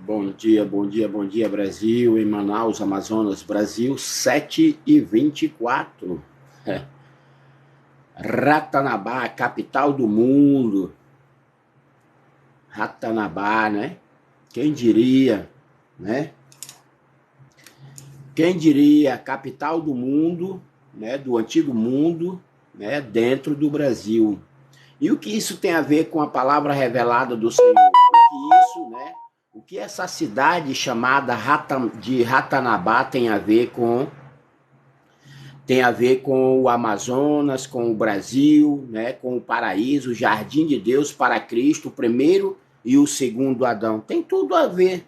Bom dia, bom dia, bom dia, Brasil, em Manaus, Amazonas, Brasil, 7h24. Ratanabá, capital do mundo. Ratanabá, né? Quem diria, né? Quem diria, capital do mundo, né? Do antigo mundo, né? Dentro do Brasil. E o que isso tem a ver com a palavra revelada do Senhor? O que isso, né? O que essa cidade chamada de Ratanabá tem a ver com o Amazonas, com o Brasil, né, com o paraíso, o jardim de Deus para Cristo, o primeiro e o segundo Adão. Tem tudo a ver,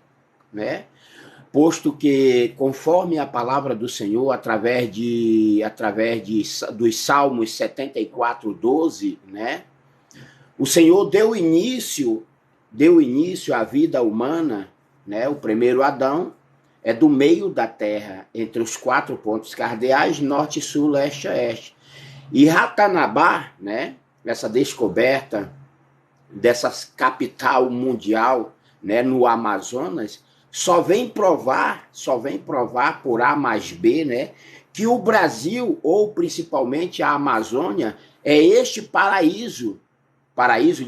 né? Posto que, conforme a palavra do Senhor, dos Salmos 74:12, né? O Senhor deu início à vida humana, né? O primeiro Adão é do meio da terra, entre os 4 pontos cardeais, norte, sul, leste, oeste. E Ratanabá, né? Essa descoberta dessa capital mundial, né? No Amazonas, só vem provar por A mais B, né? Que o Brasil, ou principalmente a Amazônia, é este paraíso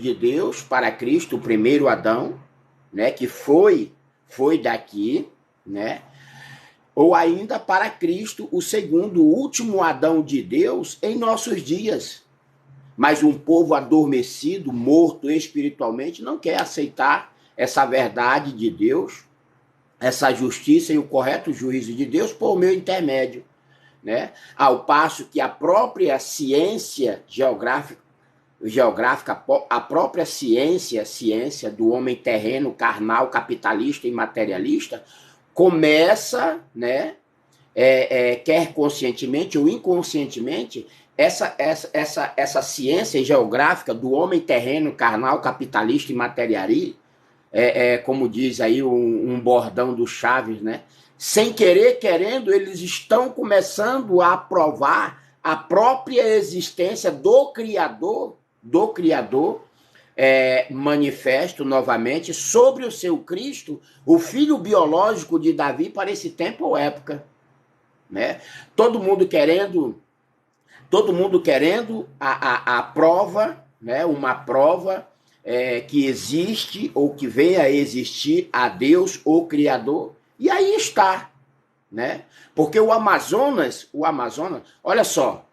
de Deus para Cristo, o primeiro Adão, né, que foi daqui, né? Ou ainda para Cristo, o segundo, o último Adão de Deus em nossos dias. Mas um povo adormecido, morto espiritualmente, não quer aceitar essa verdade de Deus, essa justiça e o correto juízo de Deus por meu intermédio, né? Ao passo que a própria ciência geográfica, a própria ciência do homem terreno, carnal, capitalista e materialista, começa, né, quer conscientemente ou inconscientemente, essa ciência geográfica do homem terreno, carnal, capitalista e materialista, como diz aí um bordão do Chaves, né? Sem querer, querendo, eles estão começando a provar a própria existência do Criador, manifesto novamente sobre o seu Cristo, o filho biológico de Davi para esse tempo ou época, né? Todo mundo querendo a prova, né? Uma prova que existe ou que venha a existir a Deus, o Criador, e aí está, né? Porque o Amazonas, olha só,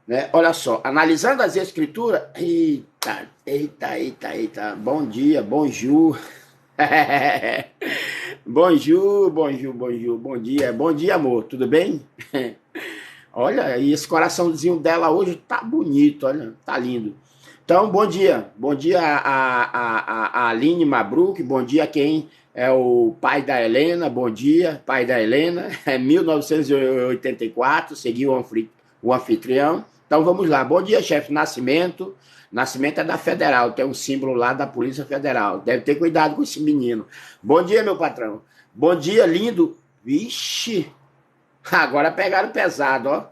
né? Olha só, analisando as escrituras, eita, bom dia, bonjour, bonjour, bom dia, amor, tudo bem? Olha, e esse coraçãozinho dela hoje tá bonito, olha, tá lindo. Então, bom dia a Aline Mabruk, bom dia a quem é o pai da Helena, bom dia, pai da Helena, 1984, seguiu o anfitrião. Então vamos lá, bom dia, chefe Nascimento. Nascimento é da Federal, tem um símbolo lá da Polícia Federal, deve ter cuidado com esse menino. Bom dia, meu patrão. Bom dia, lindo. Vixe, agora pegaram pesado, ó.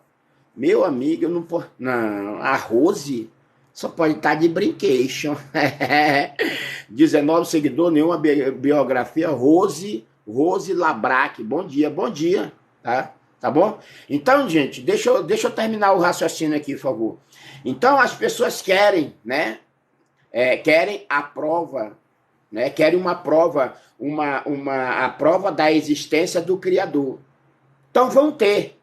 Meu amigo, eu não posso. Não, a Rose só pode estar de brincation. 19 seguidores, nenhuma biografia. Rose Labrac. Bom dia, tá? Tá bom? Então, gente, deixa eu terminar o raciocínio aqui, por favor. Então, as pessoas querem, né? Querem a prova, né? Querem uma prova, a prova da existência do Criador. Então, vão ter.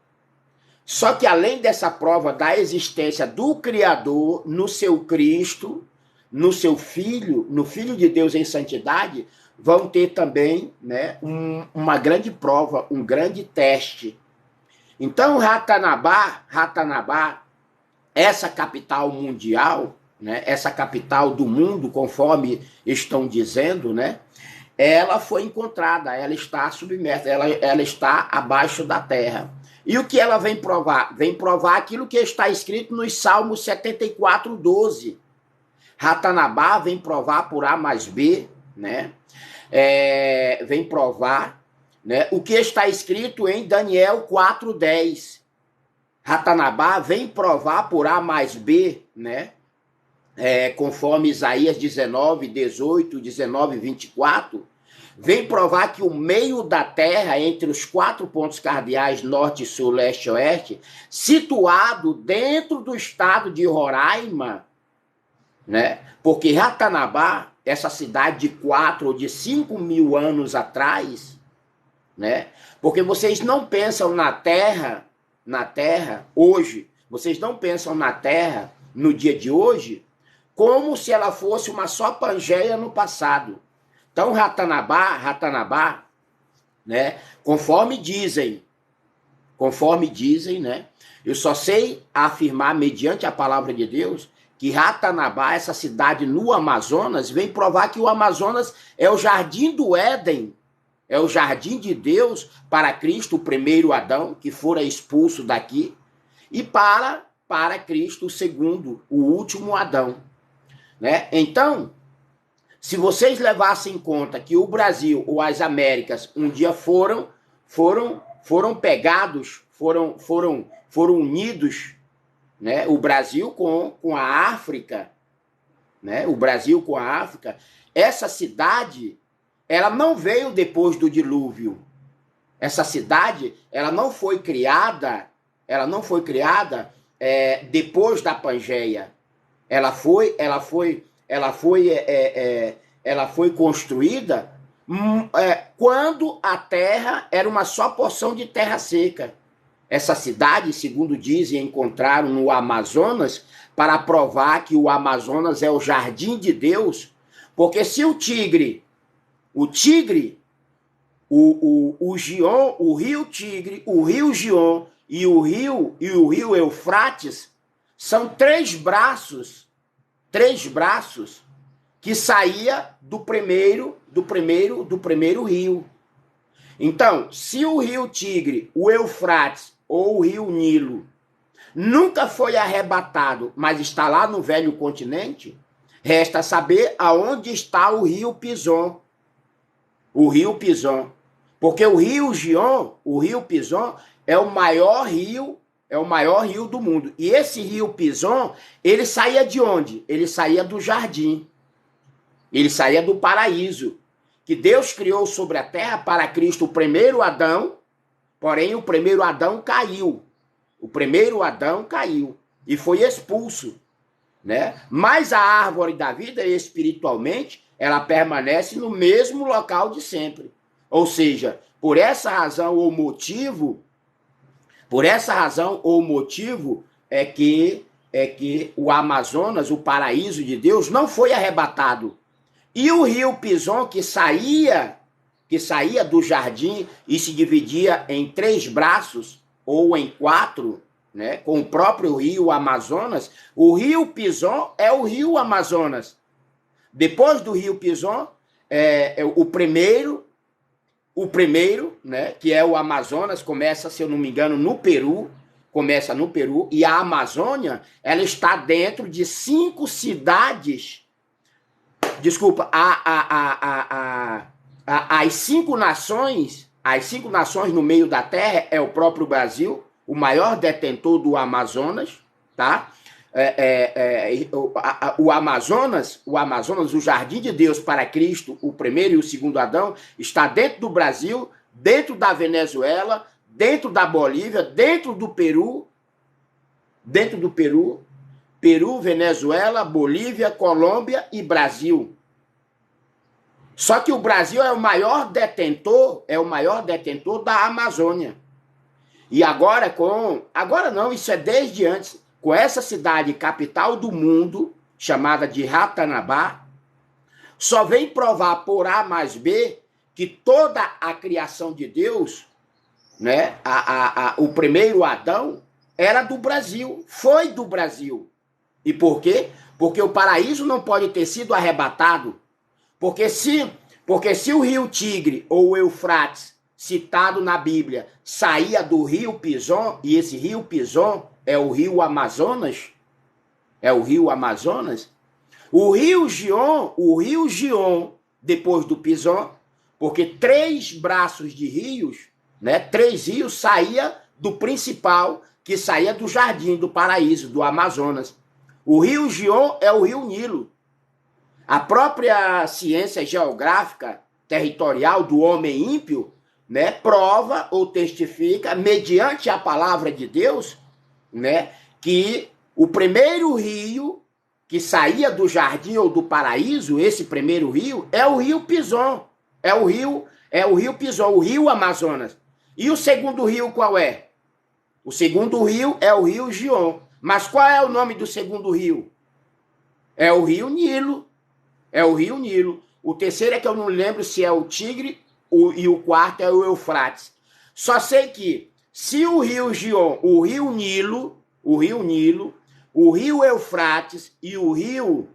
Só que além dessa prova da existência do Criador no seu Cristo, no seu Filho, no Filho de Deus em santidade, vão ter também, né, uma grande prova, um grande teste. Então, Ratanabá, essa capital mundial, né, essa capital do mundo, conforme estão dizendo, né, ela foi encontrada, ela está submersa, ela está abaixo da terra. E o que ela vem provar? Vem provar aquilo que está escrito nos Salmos 74:12. Ratanabá vem provar por A mais B, né? Vem provar, né, o que está escrito em Daniel 4:10. Ratanabá vem provar por A mais B, né? Conforme Isaías 19:18, 19:24, vem provar que o meio da Terra, entre os 4 pontos cardeais, norte, sul, leste e oeste, situado dentro do estado de Roraima, né? Porque Ratanabá, essa cidade de 4 ou de 5 mil anos atrás, né? Porque vocês não pensam na Terra hoje, vocês não pensam na Terra no dia de hoje como se ela fosse uma só Pangeia no passado. Então, Ratanabá, né? Conforme dizem, né? Eu só sei afirmar, mediante a palavra de Deus, que Ratanabá, essa cidade no Amazonas, vem provar que o Amazonas é o jardim do Éden, é o jardim de Deus para Cristo, o primeiro Adão, que fora expulso daqui, e para Cristo, o segundo, o último Adão, né? Então, se vocês levassem em conta que o Brasil ou as Américas um dia foram pegados, foram unidos, né? O Brasil com a África, né? O Brasil com a África, essa cidade, ela não veio depois do dilúvio. Essa cidade, ela não foi criada depois da Pangeia. Ela foi construída quando a terra era uma só porção de terra seca. Essa cidade, segundo dizem, encontraram no Amazonas para provar que o Amazonas é o jardim de Deus, porque se o Gion, o rio Tigre, o rio Gion e o rio Eufrates são três braços que saía do primeiro rio. Então, se o rio Tigre, o Eufrates ou o rio Nilo nunca foi arrebatado, mas está lá no velho continente, resta saber aonde está o rio Pison. O rio Pison. Porque o rio Gion, o rio Pison, é o maior rio do mundo. E esse rio Pison, ele saía de onde? Ele saía do jardim. Ele saía do paraíso, que Deus criou sobre a terra para Cristo o primeiro Adão, porém o primeiro Adão caiu. O primeiro Adão caiu e foi expulso, né? Mas a árvore da vida, espiritualmente, ela permanece no mesmo local de sempre. Ou seja, por essa razão ou motivo é que o Amazonas, o paraíso de Deus, não foi arrebatado. E o rio Pison, que saía do jardim e se dividia em 3 braços ou em 4, né, com o próprio rio Amazonas, o rio Pison é o rio Amazonas. Depois do rio Pison, o primeiro, né, que é o Amazonas, começa, se eu não me engano, no Peru, e a Amazônia, ela está dentro de 5 cidades. Desculpa, as 5 nações no meio da terra é o próprio Brasil, o maior detentor do Amazonas, tá? O Amazonas, o jardim de Deus para Cristo, o primeiro e o segundo Adão, está dentro do Brasil, dentro da Venezuela, dentro da Bolívia, dentro do Peru, Venezuela, Bolívia, Colômbia e Brasil. Só que o Brasil é o maior detentor da Amazônia. E agora não, isso é desde antes, com essa cidade capital do mundo, chamada de Ratanabá, só vem provar por A mais B que toda a criação de Deus, né, o primeiro Adão, era do Brasil, foi do Brasil. E por quê? Porque o paraíso não pode ter sido arrebatado. Porque se o rio Tigre ou o Eufrates, citado na Bíblia, saía do rio Pison, e esse rio Pison é o rio Amazonas, o rio Gion, depois do Pison, porque 3 braços de rios, né, 3 rios saía do principal, que saía do jardim do paraíso, do Amazonas. O rio Gion é o rio Nilo. A própria ciência geográfica, territorial do homem ímpio, né, prova ou testifica, mediante a palavra de Deus, né, que o primeiro rio que saía do jardim ou do paraíso, esse primeiro rio, é o rio Pison, é o rio Pison, o rio Amazonas. E o segundo rio qual é? O segundo rio é o rio Gion. Mas qual é o nome do segundo rio? É o rio Nilo. É o rio Nilo. O terceiro é que eu não lembro se é o Tigre e o quarto é o Eufrates. Só sei que se o rio Gion, o rio Nilo, o rio Eufrates e o rio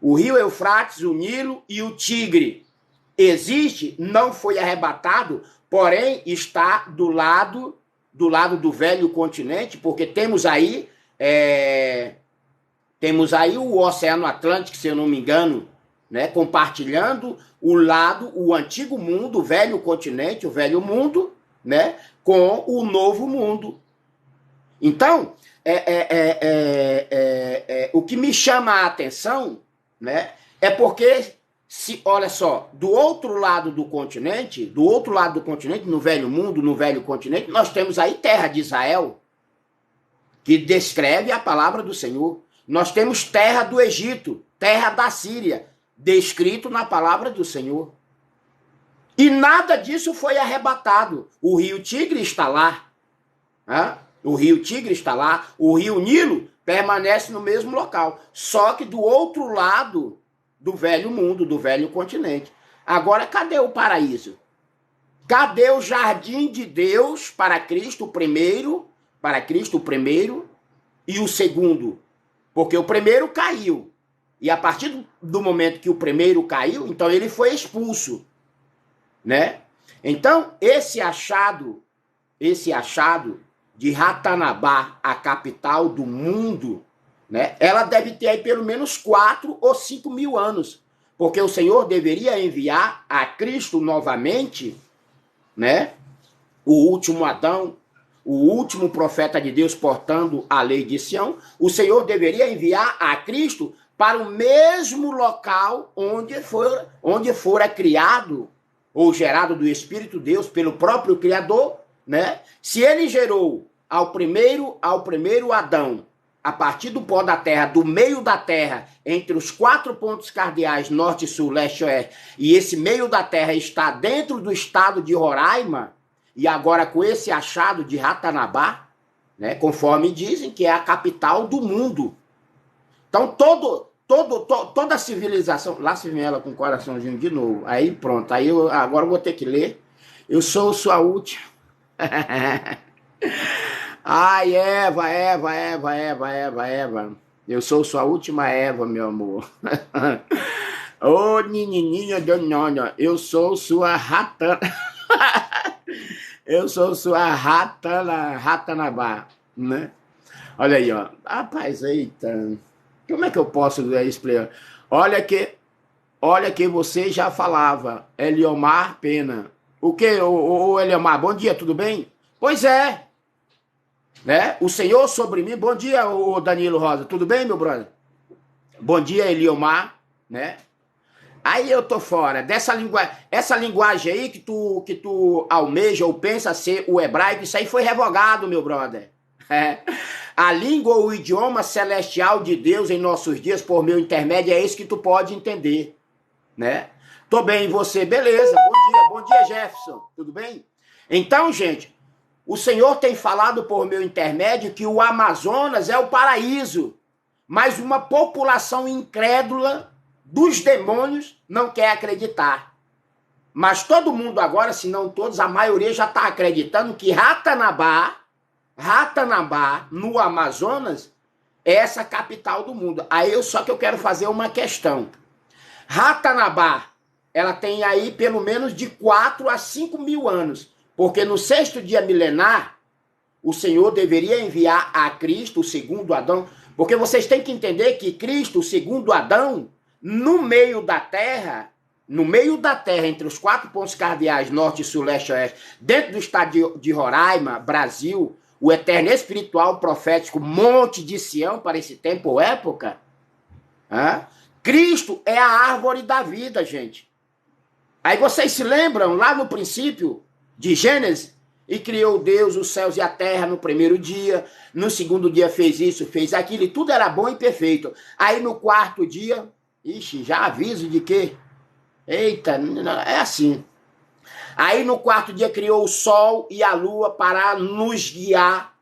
Eufrates, o Nilo e o Tigre existe, não foi arrebatado, porém está do lado do velho continente, porque temos aí o Oceano Atlântico, se eu não me engano, né, compartilhando o antigo mundo, o velho continente, o velho mundo, né, com o novo mundo. Então, o que me chama a atenção, né, é porque, olha só, do outro lado do continente, no velho mundo, no velho continente, nós temos aí terra de Israel, que descreve a palavra do Senhor. Nós temos terra do Egito, terra da Síria, descrito na palavra do Senhor. E nada disso foi arrebatado. O rio Tigre está lá. Né? O rio Tigre está lá. O rio Nilo permanece no mesmo local. Só que do outro lado do velho mundo, do velho continente. Agora, cadê o paraíso? Cadê o jardim de Deus para Cristo o primeiro e o segundo? Porque o primeiro caiu. E a partir do momento que o primeiro caiu, então ele foi expulso, né? Então, esse achado de Ratanabá, a capital do mundo, né? Ela deve ter aí pelo menos 4 ou 5 mil anos, porque o Senhor deveria enviar a Cristo novamente, né? O último Adão, o último profeta de Deus portando a lei de Sião, o Senhor deveria enviar a Cristo para o mesmo local onde fora criado ou gerado do Espírito de Deus pelo próprio Criador, né? Se ele gerou ao primeiro Adão, a partir do pó da terra, do meio da terra, entre os 4 pontos cardeais, norte, sul, leste e oeste, e esse meio da terra está dentro do estado de Roraima, e agora com esse achado de Ratanabá, né, conforme dizem que é a capital do mundo. Então toda a civilização, lá se vem ela com o coraçãozinho de novo, aí pronto, agora eu vou ter que ler, eu sou sua última. Ai, Eva, eu sou sua última Eva, meu amor. Ô, menininha donona, eu sou sua ratana. Eu sou sua Ratanabá, né? Olha aí, ó. Rapaz, eita. Como é que eu posso explicar? Olha que você já falava. Eliomar Pena. O quê, ô Eliomar? Bom dia, tudo bem? Pois é. Né? O Senhor sobre mim. Bom dia, ô Danilo Rosa. Tudo bem, meu brother? Bom dia, Eliomar, né? Aí eu tô fora dessa linguagem, essa linguagem aí que tu almeja ou pensa ser o hebraico, isso aí foi revogado, meu brother. É. A língua ou o idioma celestial de Deus em nossos dias, por meu intermédio, é isso que tu pode entender, né? Tô bem, e você? Beleza, bom dia, Jefferson, tudo bem? Então, gente, o Senhor tem falado por meu intermédio que o Amazonas é o paraíso, mas uma população incrédula dos demônios não quer acreditar. Mas todo mundo agora, se não todos, a maioria já está acreditando que Ratanabá, no Amazonas, é essa capital do mundo. Só que eu quero fazer uma questão. Ratanabá, ela tem aí pelo menos de 4 a 5 mil anos, porque no 6º dia milenar, o Senhor deveria enviar a Cristo, o segundo Adão, porque vocês têm que entender que Cristo, o segundo Adão, no meio da terra, entre os 4 pontos cardeais, norte, sul, leste e oeste, dentro do estado de Roraima, Brasil, o eterno espiritual profético Monte de Sião para esse tempo ou época, Cristo é a árvore da vida, gente. Aí vocês se lembram, lá no princípio de Gênesis, e criou Deus os céus e a terra no primeiro dia, no segundo dia fez isso, fez aquilo, e tudo era bom e perfeito. Aí no quarto dia, ixi, já aviso de quê? Eita, é assim. Aí no quarto dia criou o sol e a lua para nos guiar.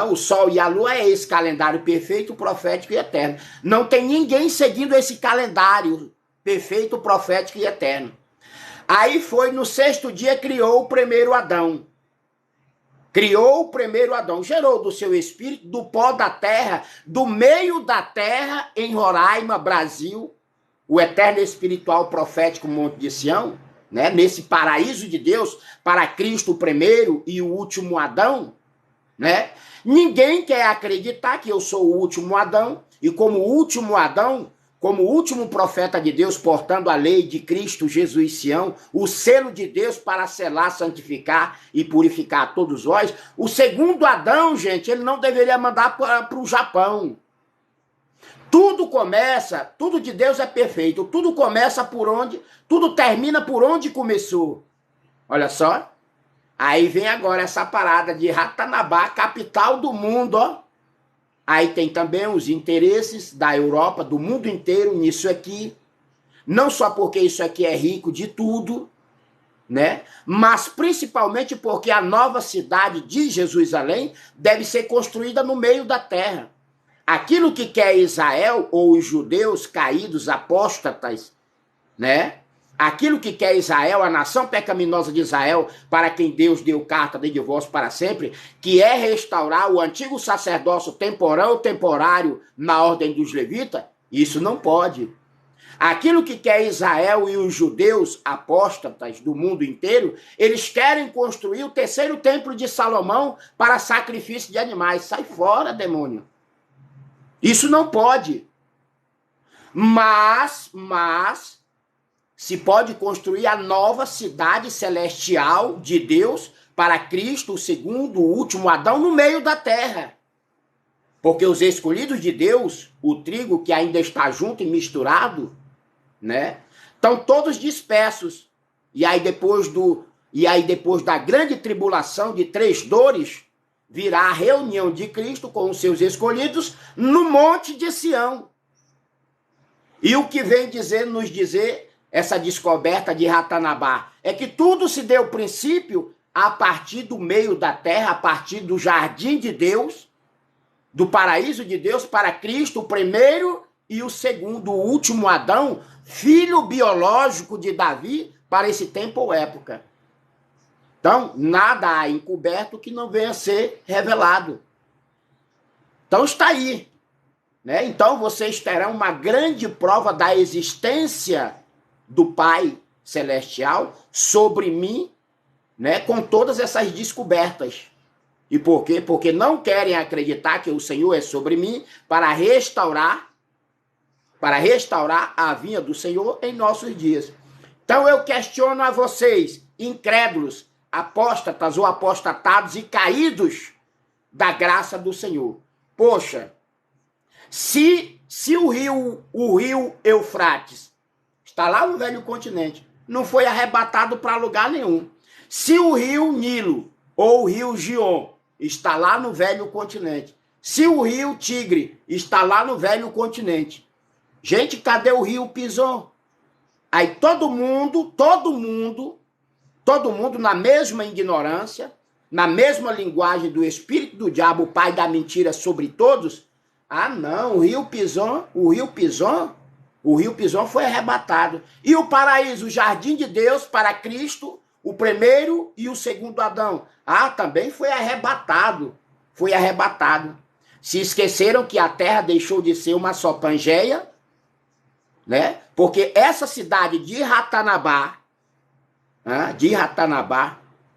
O sol e a lua é esse calendário perfeito, profético e eterno. Não tem ninguém seguindo esse calendário perfeito, profético e eterno. Aí foi no sexto dia criou o primeiro Adão. Criou o primeiro Adão, gerou do seu espírito, do pó da terra, do meio da terra, em Roraima, Brasil, o eterno espiritual profético Monte de Sião, né? Nesse paraíso de Deus, para Cristo o primeiro e o último Adão, né? Ninguém quer acreditar que eu sou o último Adão, e como último Adão, como último profeta de Deus, portando a lei de Cristo Jesus Sião, o selo de Deus para selar, santificar e purificar todos nós, o segundo Adão, gente, ele não deveria mandar para o Japão. Tudo começa, tudo de Deus é perfeito, tudo começa por onde, tudo termina por onde começou. Olha só. Aí vem agora essa parada de Ratanabá, capital do mundo, ó. Aí tem também os interesses da Europa, do mundo inteiro nisso aqui. Não só porque isso aqui é rico de tudo, né? Mas principalmente porque a nova cidade de Jerusalém deve ser construída no meio da terra. Aquilo que quer Israel, ou os judeus caídos, apóstatas, né? Aquilo que quer Israel, a nação pecaminosa de Israel, para quem Deus deu carta de divórcio para sempre, que é restaurar o antigo sacerdócio temporário na ordem dos levitas, isso não pode. Aquilo que quer Israel e os judeus apóstatas do mundo inteiro, eles querem construir o terceiro templo de Salomão para sacrifício de animais. Sai fora, demônio. Isso não pode. Mas se pode construir a nova cidade celestial de Deus para Cristo, o segundo, o último Adão, no meio da terra. Porque os escolhidos de Deus, o trigo que ainda está junto e misturado, né, estão todos dispersos. E aí depois da grande tribulação de 3 dores, virá a reunião de Cristo com os seus escolhidos no Monte de Sião. E o que vem nos dizer essa descoberta de Ratanabá é que tudo se deu princípio a partir do meio da terra, a partir do jardim de Deus, do paraíso de Deus para Cristo, o primeiro e o segundo, o último Adão, filho biológico de Davi para esse tempo ou época. Então, nada há encoberto que não venha a ser revelado. Então está aí, né? Então vocês terão uma grande prova da existência do Pai Celestial sobre mim, né, com todas essas descobertas. E por quê? Porque não querem acreditar que o Senhor é sobre mim para restaurar a vinha do Senhor em nossos dias. Então eu questiono a vocês, incrédulos, apóstatas ou apostatados e caídos da graça do Senhor. Poxa, se o rio Eufrates está lá no velho continente, não foi arrebatado para lugar nenhum. Se o rio Nilo ou o rio Gion está lá no velho continente, se o rio Tigre está lá no velho continente, gente, cadê o rio Pison? Aí todo mundo na mesma ignorância, na mesma linguagem do espírito do diabo, o pai da mentira sobre todos. Ah, não, o rio Pison foi arrebatado. E o paraíso, o jardim de Deus para Cristo, o primeiro e o segundo Adão. Ah, também foi arrebatado. Foi arrebatado. Se esqueceram que a terra deixou de ser uma só Pangeia, né? Porque essa cidade de Ratanabá,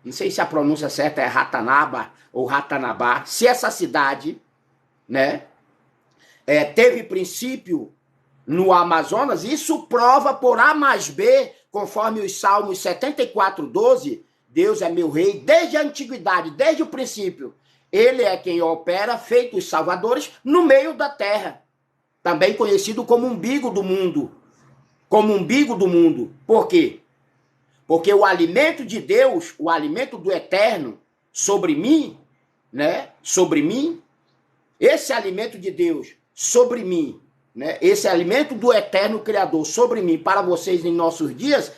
não sei se a pronúncia certa é Ratanaba ou Ratanabá, se essa cidade, né, teve princípio no Amazonas, isso prova por A mais B, conforme os Salmos 74:12, Deus é meu rei desde a antiguidade, desde o princípio. Ele é quem opera, feito os salvadores, no meio da terra. Também conhecido como umbigo do mundo. Como umbigo do mundo. Por quê? Porque o alimento de Deus, o alimento do eterno sobre mim, né? Sobre mim, esse alimento de Deus sobre mim, né? Esse alimento do eterno Criador sobre mim, para vocês em nossos dias,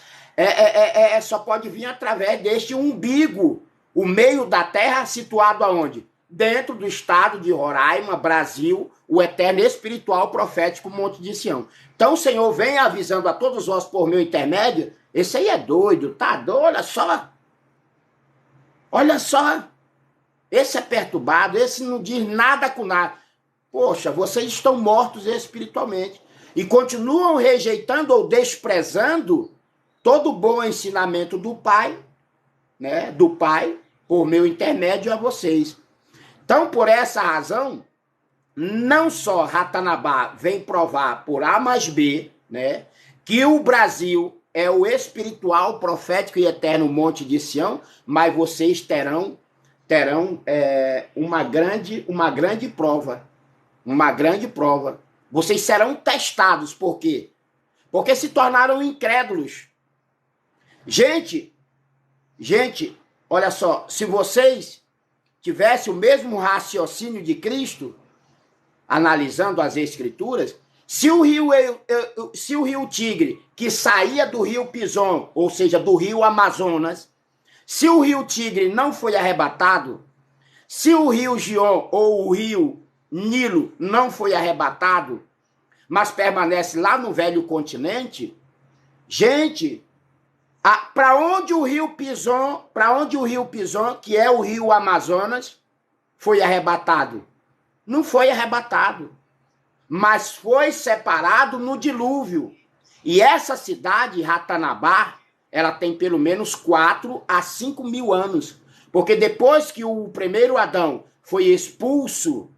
só pode vir através deste umbigo, o meio da terra situado aonde? Dentro do estado de Roraima, Brasil, o eterno espiritual profético Monte de Sião. Então o Senhor vem avisando a todos nós por meu intermédio, esse aí é doido, tá doido, olha só, esse é perturbado, esse não diz nada com nada. Poxa, vocês estão mortos espiritualmente e continuam rejeitando ou desprezando todo o bom ensinamento do Pai, né? Do Pai, por meu intermédio a vocês. Então, por essa razão, não só Ratanabá vem provar por A mais B, né, que o Brasil é o espiritual, profético e eterno Monte de Sião, mas vocês terão uma grande prova. Uma grande prova. Vocês serão testados. Por quê? Porque se tornaram incrédulos. Gente, olha só, se vocês tivessem o mesmo raciocínio de Cristo, analisando as Escrituras, se o rio Tigre, que saía do rio Pison, ou seja, do rio Amazonas, se o rio Tigre não foi arrebatado, se o rio Gion ou o rio Nilo não foi arrebatado, mas permanece lá no velho continente, gente, para onde o rio Pison, que é o rio Amazonas, foi arrebatado? Não foi arrebatado, mas foi separado no dilúvio. E essa cidade, Ratanabá, ela tem pelo menos 4 a 5 mil anos. Porque depois que o primeiro Adão foi expulso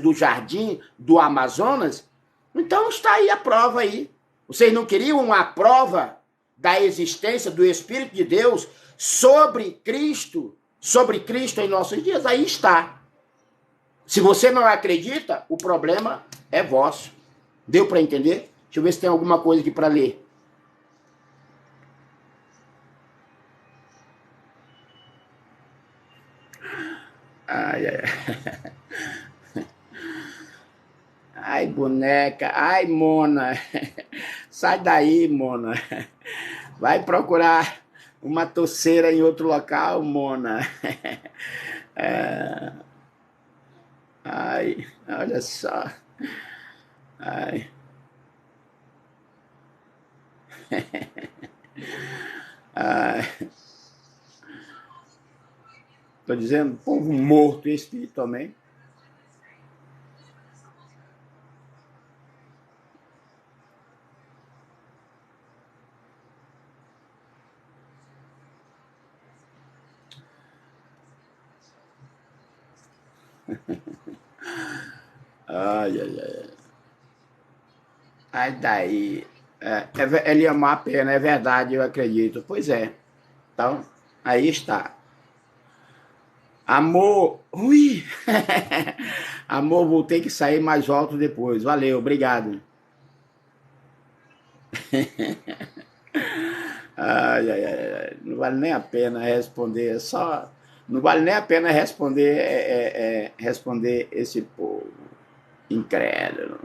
do jardim do Amazonas, então está aí a prova aí. Vocês não queriam uma prova da existência do Espírito de Deus sobre Cristo em nossos dias? Aí está. Se você não acredita, o problema é vosso. Deu para entender? Deixa eu ver se tem alguma coisa aqui para ler. Ai, ai. Ai, boneca. Ai, Mona. Sai daí, Mona. Vai procurar uma toceira em outro local, Mona. Ai, olha só. Ai. Ai. Estou dizendo, povo morto espiritualmente. Ai, ai, ai. Ai, daí. Ele amar a pena, é verdade, eu acredito. Pois é. Então, aí está. Amor. Ui! Amor, vou ter que sair, mas volto depois. Valeu, obrigado. Ai, ai, ai. Não vale nem a pena responder. Não vale nem a pena responder, responder esse povo incrédulo.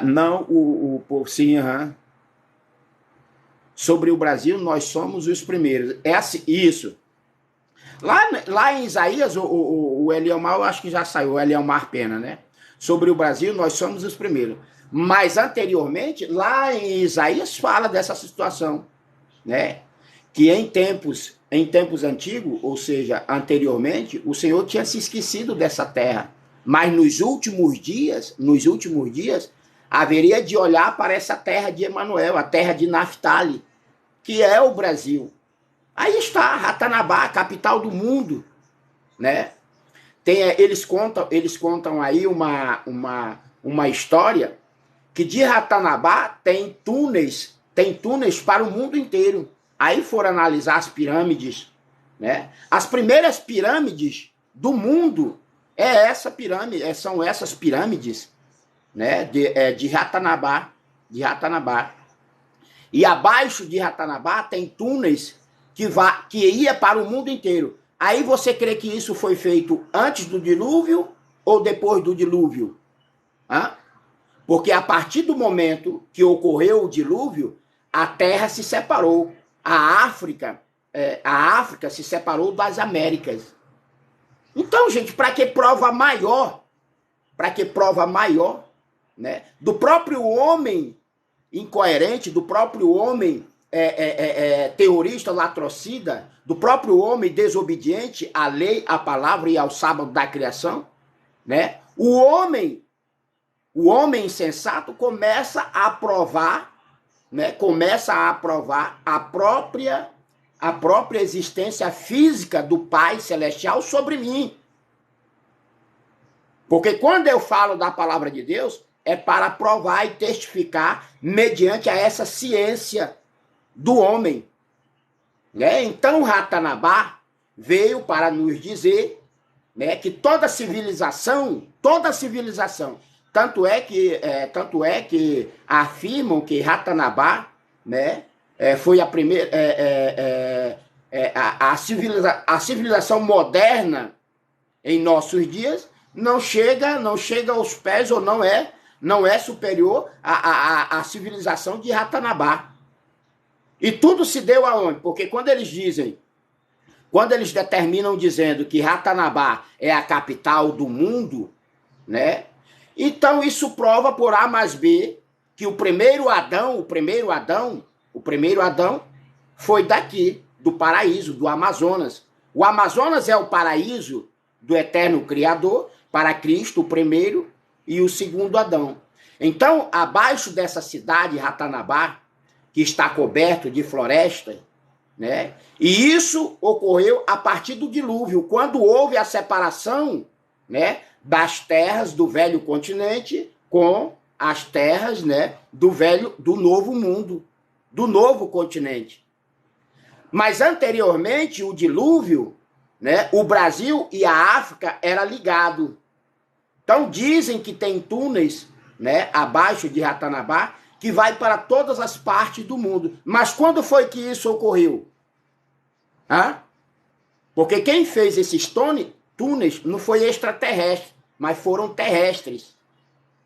Não, o povo, sim, sobre o Brasil, nós somos os primeiros. Isso. Lá em Isaías, o Eliomar, eu acho que já saiu, o Eliomar Pena, né? Sobre o Brasil, nós somos os primeiros. Mas anteriormente, lá em Isaías, fala dessa situação, né? Que em tempos antigos, ou seja, anteriormente, o Senhor tinha se esquecido dessa terra. Mas nos últimos dias, haveria de olhar para essa terra de Emanuel, a terra de Naftali, que é o Brasil. Aí está, Ratanabá, capital do mundo, né? Eles contam aí uma história que de Ratanabá tem túneis para o mundo inteiro. Aí foram analisar as pirâmides, né? As primeiras pirâmides do mundo É essa pirâmide, são essas pirâmides, né, de Ratanabá, de Ratanabá. E abaixo de Ratanabá tem túneis que ia para o mundo inteiro. Aí você crê que isso foi feito antes do dilúvio ou depois do dilúvio? Hã? Porque a partir do momento que ocorreu o dilúvio, a Terra se separou. A África se separou das Américas. Então, gente, para que prova maior? Para que prova maior, né? Do próprio homem incoerente, do próprio homem terrorista, latrocida, do próprio homem desobediente à lei, à palavra e ao sábado da criação, né? O homem insensato começa a aprovar, né? Começa a aprovar a própria existência física do Pai Celestial sobre mim. Porque quando eu falo da palavra de Deus, é para provar e testificar mediante a essa ciência do homem. Né? Então, Ratanabá veio para nos dizer, né, que toda civilização, tanto é que afirmam que Ratanabá, né, foi a primeira, a civilização moderna em nossos dias, não chega aos pés ou não é superior à civilização de Ratanabá. E tudo se deu aonde? Porque quando eles determinam dizendo que Ratanabá é a capital do mundo, né? Então isso prova por A mais B que o primeiro Adão foi daqui, do paraíso, do Amazonas. O Amazonas é o paraíso do eterno Criador, para Cristo, o primeiro e o segundo Adão. Então, abaixo dessa cidade, Ratanabá, que está coberto de floresta, né? E isso ocorreu a partir do dilúvio, quando houve a separação, né, das terras do velho continente com as terras, né, do novo mundo, do novo continente. Mas anteriormente, o dilúvio, né, o Brasil e a África era ligado. Então dizem que tem túneis, né, abaixo de Ratanabá, que vai para todas as partes do mundo. Mas quando foi que isso ocorreu? Hã? Porque quem fez esses túneis não foi extraterrestre, mas foram terrestres,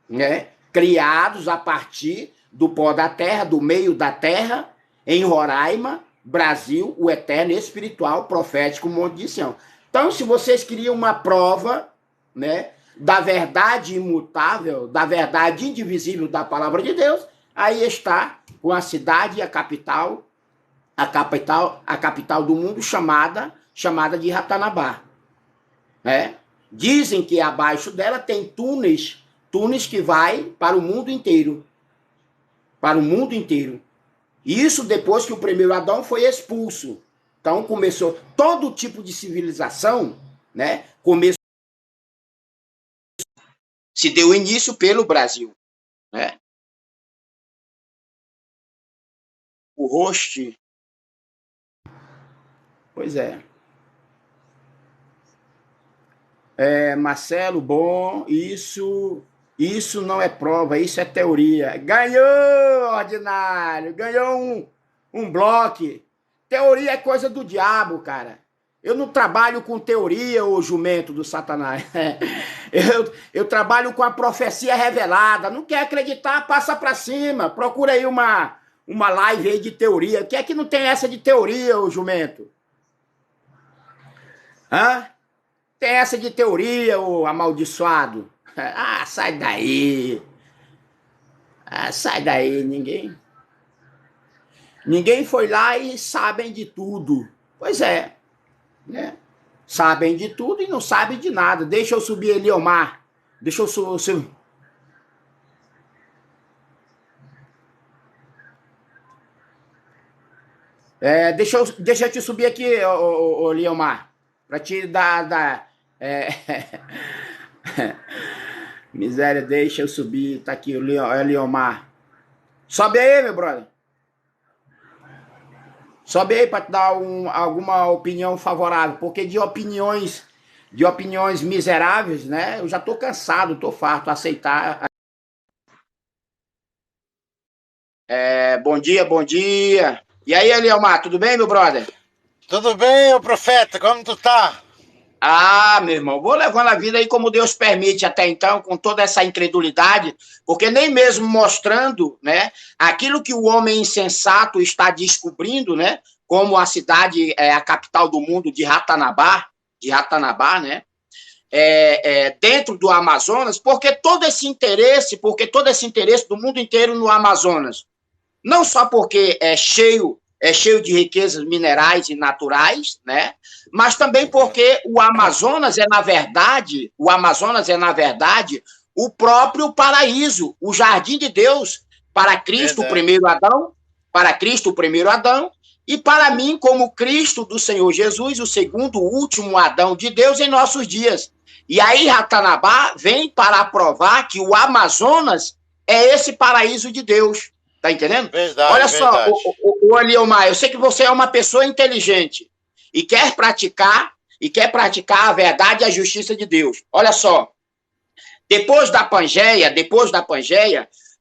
né? Criados a partir do pó da terra, do meio da terra, em Roraima, Brasil, o eterno espiritual, profético, Monte de Sião. Então, se vocês queriam uma prova, né, da verdade imutável, da verdade indivisível da palavra de Deus, aí está com a cidade, a capital do mundo chamada de Ratanabá. Né? Dizem que abaixo dela tem túneis que vai para o mundo inteiro. Para o mundo inteiro. Isso depois que o primeiro Adão foi expulso. Então começou todo tipo de civilização, né? Se deu início pelo Brasil, né? O host. Pois é. Marcelo, bom, isso não é prova, isso é teoria. Ganhou, ordinário, ganhou um bloco. Teoria é coisa do diabo, cara. Eu não trabalho com teoria, ô jumento do Satanás. Eu trabalho com a profecia revelada. Não quer acreditar, passa pra cima. Procura aí uma live aí de teoria. O que é que não tem essa de teoria, ô jumento? Hã? Tem essa de teoria, ô amaldiçoado. Ah, sai daí. Ah, sai daí, ninguém foi lá e sabem de tudo. Pois é, né? Sabem de tudo e não sabem de nada. Deixa eu subir Eliomar. Deixa eu subir. Deixa eu te subir aqui, ô Eliomar. Pra te dar miséria, deixa eu subir. Tá aqui o Eliomar. Sobe aí, meu brother. Sobe aí para te dar alguma opinião favorável, porque de opiniões de opiniões miseráveis, né? Eu já estou cansado, estou farto de aceitar. Bom dia, bom dia. E aí, Elielmar, tudo bem, meu brother? Tudo bem, ô profeta? Como tu tá? Ah, meu irmão, vou levando a vida aí como Deus permite até então, com toda essa incredulidade, porque nem mesmo mostrando, né, aquilo que o homem insensato está descobrindo, né, como a cidade é a capital do mundo de Ratanabá, né, dentro do Amazonas, porque todo esse interesse do mundo inteiro no Amazonas, não só porque é cheio de riquezas minerais e naturais, né? Mas também porque o Amazonas é na verdade o próprio paraíso, o jardim de Deus para Cristo, o Verdade. primeiro Adão, para Cristo, o primeiro Adão, e para mim como Cristo do Senhor Jesus, o segundo, o último Adão de Deus em nossos dias. E aí Ratanabá vem para provar que o Amazonas é esse paraíso de Deus. Tá entendendo? Verdade, Olha só, verdade. o Aliomar, eu sei que você é uma pessoa inteligente e quer praticar a verdade e a justiça de Deus. Olha só, depois da Pangeia,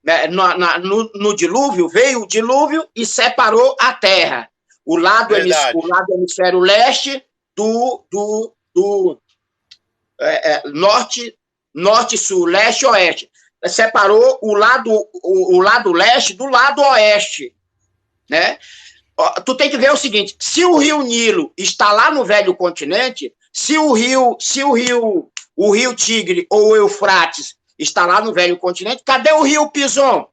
né, no dilúvio, veio o dilúvio e separou a terra. O Verdade. lado hemisfério leste do norte, sul, leste e oeste. Separou o lado leste do lado oeste, né? Tu tem que ver o seguinte: se o rio Nilo está lá no velho continente, se o rio Tigre ou o Eufrates está lá no velho continente, cadê o rio Pison?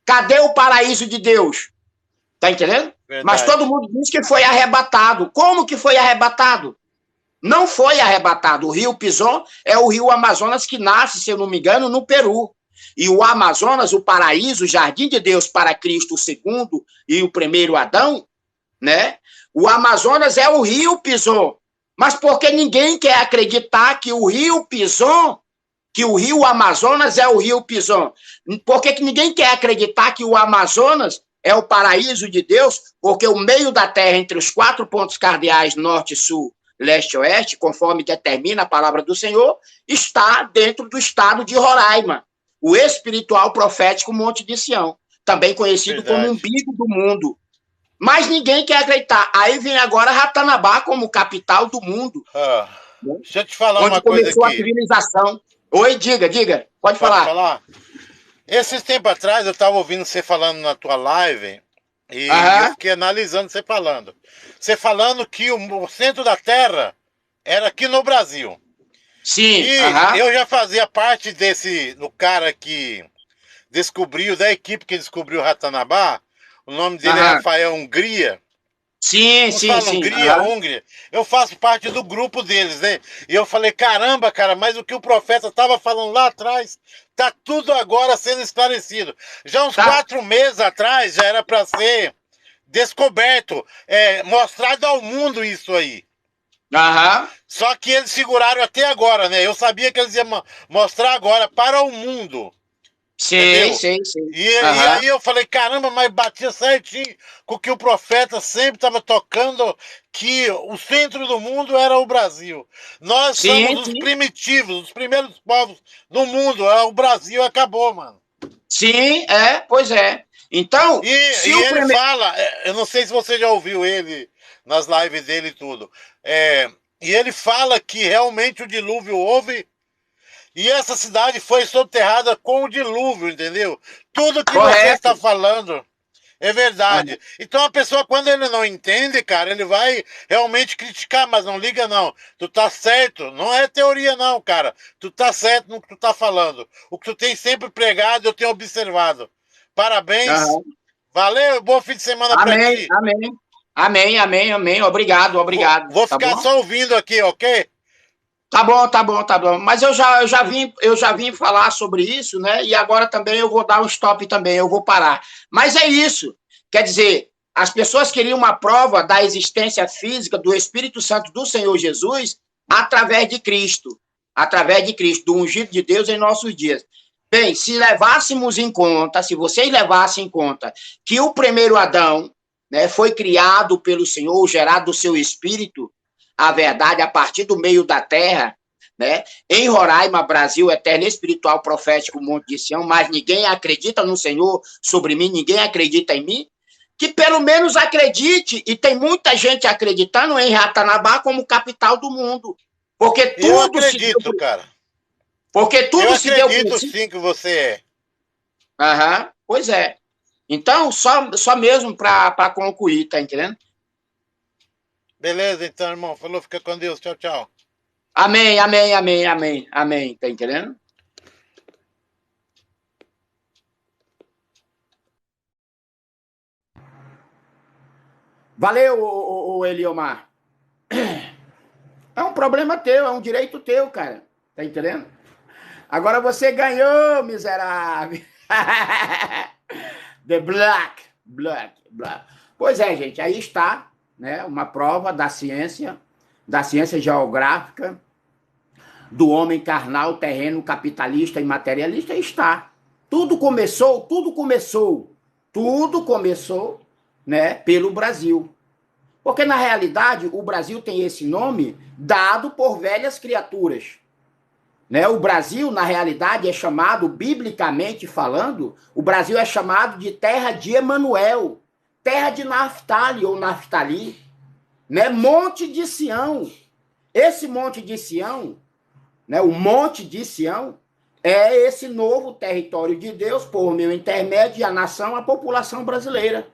Cadê o paraíso de Deus? Tá entendendo? Mas todo Verdade. mundo diz que foi arrebatado. Como que foi arrebatado? Não foi arrebatado. O rio Pison é o rio Amazonas que nasce, se eu não me engano, no Peru. E o Amazonas, o paraíso, o jardim de Deus para Cristo, o segundo e o primeiro Adão, né? O Amazonas é o rio Pison. Mas porque ninguém quer acreditar que o rio Pison, que o rio Amazonas é o rio Pison? Por que ninguém quer acreditar que o Amazonas é o paraíso de Deus? Porque o meio da terra, entre os 4 pontos cardeais, norte, sul, leste e oeste, conforme determina a palavra do Senhor, está dentro do estado de Roraima, o espiritual profético Monte de Sião, também conhecido como Verdade. umbigo do mundo. Mas ninguém quer acreditar. Aí vem agora Ratanabá como capital do mundo, Ah, né? deixa eu te falar Onde uma coisa começou a aqui. civilização. Oi, diga, pode Pode falar. falar? Esses tempos atrás eu estava ouvindo você falando na tua live e eu Aham, fiquei analisando você falando. Você falando que o centro da Terra era aqui no Brasil. sim, E aham, eu já fazia parte do cara que descobriu, da equipe que descobriu o Ratanabá. O nome dele é aham. Rafael Hungria. Sim, Uns sim, falam sim, Hungria, aham. Hungria. Eu faço parte do grupo deles, né? E eu falei, caramba, cara, mas o que o profeta estava falando lá atrás, tá tudo agora sendo esclarecido. Já uns Tá, 4 meses atrás, já era para ser descoberto, mostrado ao mundo isso aí. aham. Só que eles seguraram até agora, né? Eu sabia que eles iam mostrar agora para o mundo. Sei, Entendeu? sei, sei. E Aham. aí eu falei, caramba, mas batia certinho com o que o profeta sempre estava tocando, que o centro do mundo era o Brasil. Nós somos Sim, os sim. primitivos, os primeiros povos do mundo. O Brasil acabou, mano. Sim, pois é. Então, se E o ele primeiro. fala, eu não sei se você já ouviu ele nas lives dele e tudo. E ele fala que realmente o dilúvio houve. E essa cidade foi soterrada com o dilúvio, entendeu? Tudo que você Correto. está falando é verdade. Então a pessoa, quando ele não entende, cara, ele vai realmente criticar, mas não liga não. Tu tá certo. Não é teoria não, cara. Tu tá certo no que tu tá falando. O que tu tem sempre pregado, eu tenho observado. Parabéns. Aham. Valeu, bom fim de semana pra Amém, ti. amém. Amém, amém, amém. Obrigado, obrigado. Vou Tá ficar bom? só ouvindo aqui, ok? Tá bom, tá bom, tá bom. Mas eu já vim falar sobre isso, né? E agora também eu vou dar um stop também, eu vou parar. Mas é isso. Quer dizer, as pessoas queriam uma prova da existência física do Espírito Santo do Senhor Jesus através de Cristo, do ungido de Deus em nossos dias. Bem, se vocês levassem em conta que o primeiro Adão, né, foi criado pelo Senhor, gerado do seu espírito, a verdade a partir do meio da terra, né? Em Roraima, Brasil, eterno, espiritual, profético, Monte de Sião, mas ninguém acredita no Senhor sobre mim, ninguém acredita em mim, que pelo menos acredite, e tem muita gente acreditando em Ratanabá como capital do mundo. Porque tudo eu acredito, cara. Porque tudo eu se deu acredito sim que você é. Aham, pois é. Então, só mesmo para concluir, tá entendendo? Beleza, então, irmão. Falou, fica com Deus. Tchau, tchau. Amém, amém, amém, amém, amém, tá entendendo? Valeu, ô Eliomar. É um problema teu, é um direito teu, cara. Tá entendendo? Agora você ganhou, miserável. The Black. Pois é, gente, aí está, né, uma prova da ciência geográfica, do homem carnal, terreno, capitalista e materialista, está. Tudo começou, né, pelo Brasil. Porque, na realidade, o Brasil tem esse nome dado por velhas criaturas. Né? O Brasil, na realidade, é chamado, biblicamente falando, o Brasil é chamado de terra de Emanuel, terra de Naftali ou Naftali, né? Monte de Sião. Esse Monte de Sião, né? O Monte de Sião, é esse novo território de Deus, por meio intermédio, a nação, a população brasileira.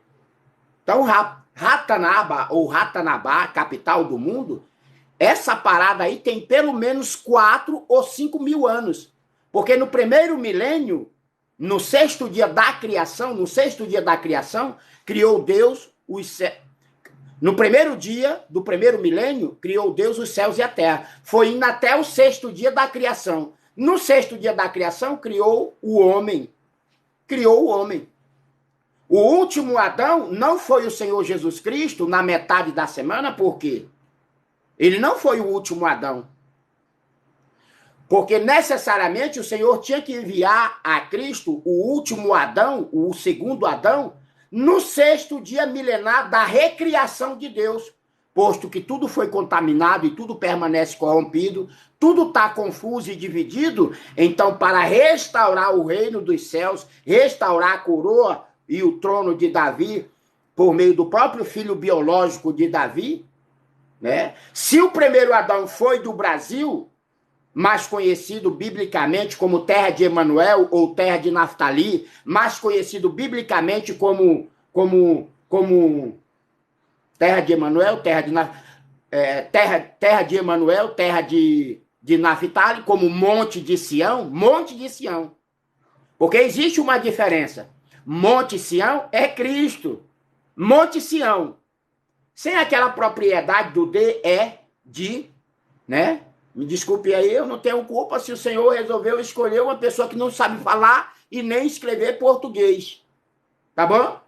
Então, Ratanaba, ou Ratanabá, capital do mundo, essa parada aí tem pelo menos 4 ou 5 mil anos. Porque no primeiro milênio, no sexto dia da criação, criou Deus os céus. No primeiro dia do primeiro milênio, criou Deus os céus e a terra. Foi indo até o sexto dia da criação. No sexto dia da criação, criou o homem. O último Adão não foi o Senhor Jesus Cristo na metade da semana, por quê? Ele não foi o último Adão. Porque necessariamente o Senhor tinha que enviar a Cristo, o último Adão, o segundo Adão, no sexto dia milenar da recriação de Deus. Posto que tudo foi contaminado e tudo permanece corrompido, tudo está confuso e dividido, então para restaurar o reino dos céus, restaurar a coroa e o trono de Davi, por meio do próprio filho biológico de Davi, né? Se o primeiro Adão foi do Brasil, mais conhecido biblicamente como terra de Emanuel ou terra de Naftali, mais conhecido biblicamente como terra de Emanuel, terra de Emanuel, terra de Naftali, como Monte de Sião. Porque existe uma diferença. Monte Sião é Cristo. Monte Sião, sem aquela propriedade do de, né? Me desculpe aí, eu não tenho culpa se o Senhor resolveu escolher uma pessoa que não sabe falar e nem escrever português. Tá bom?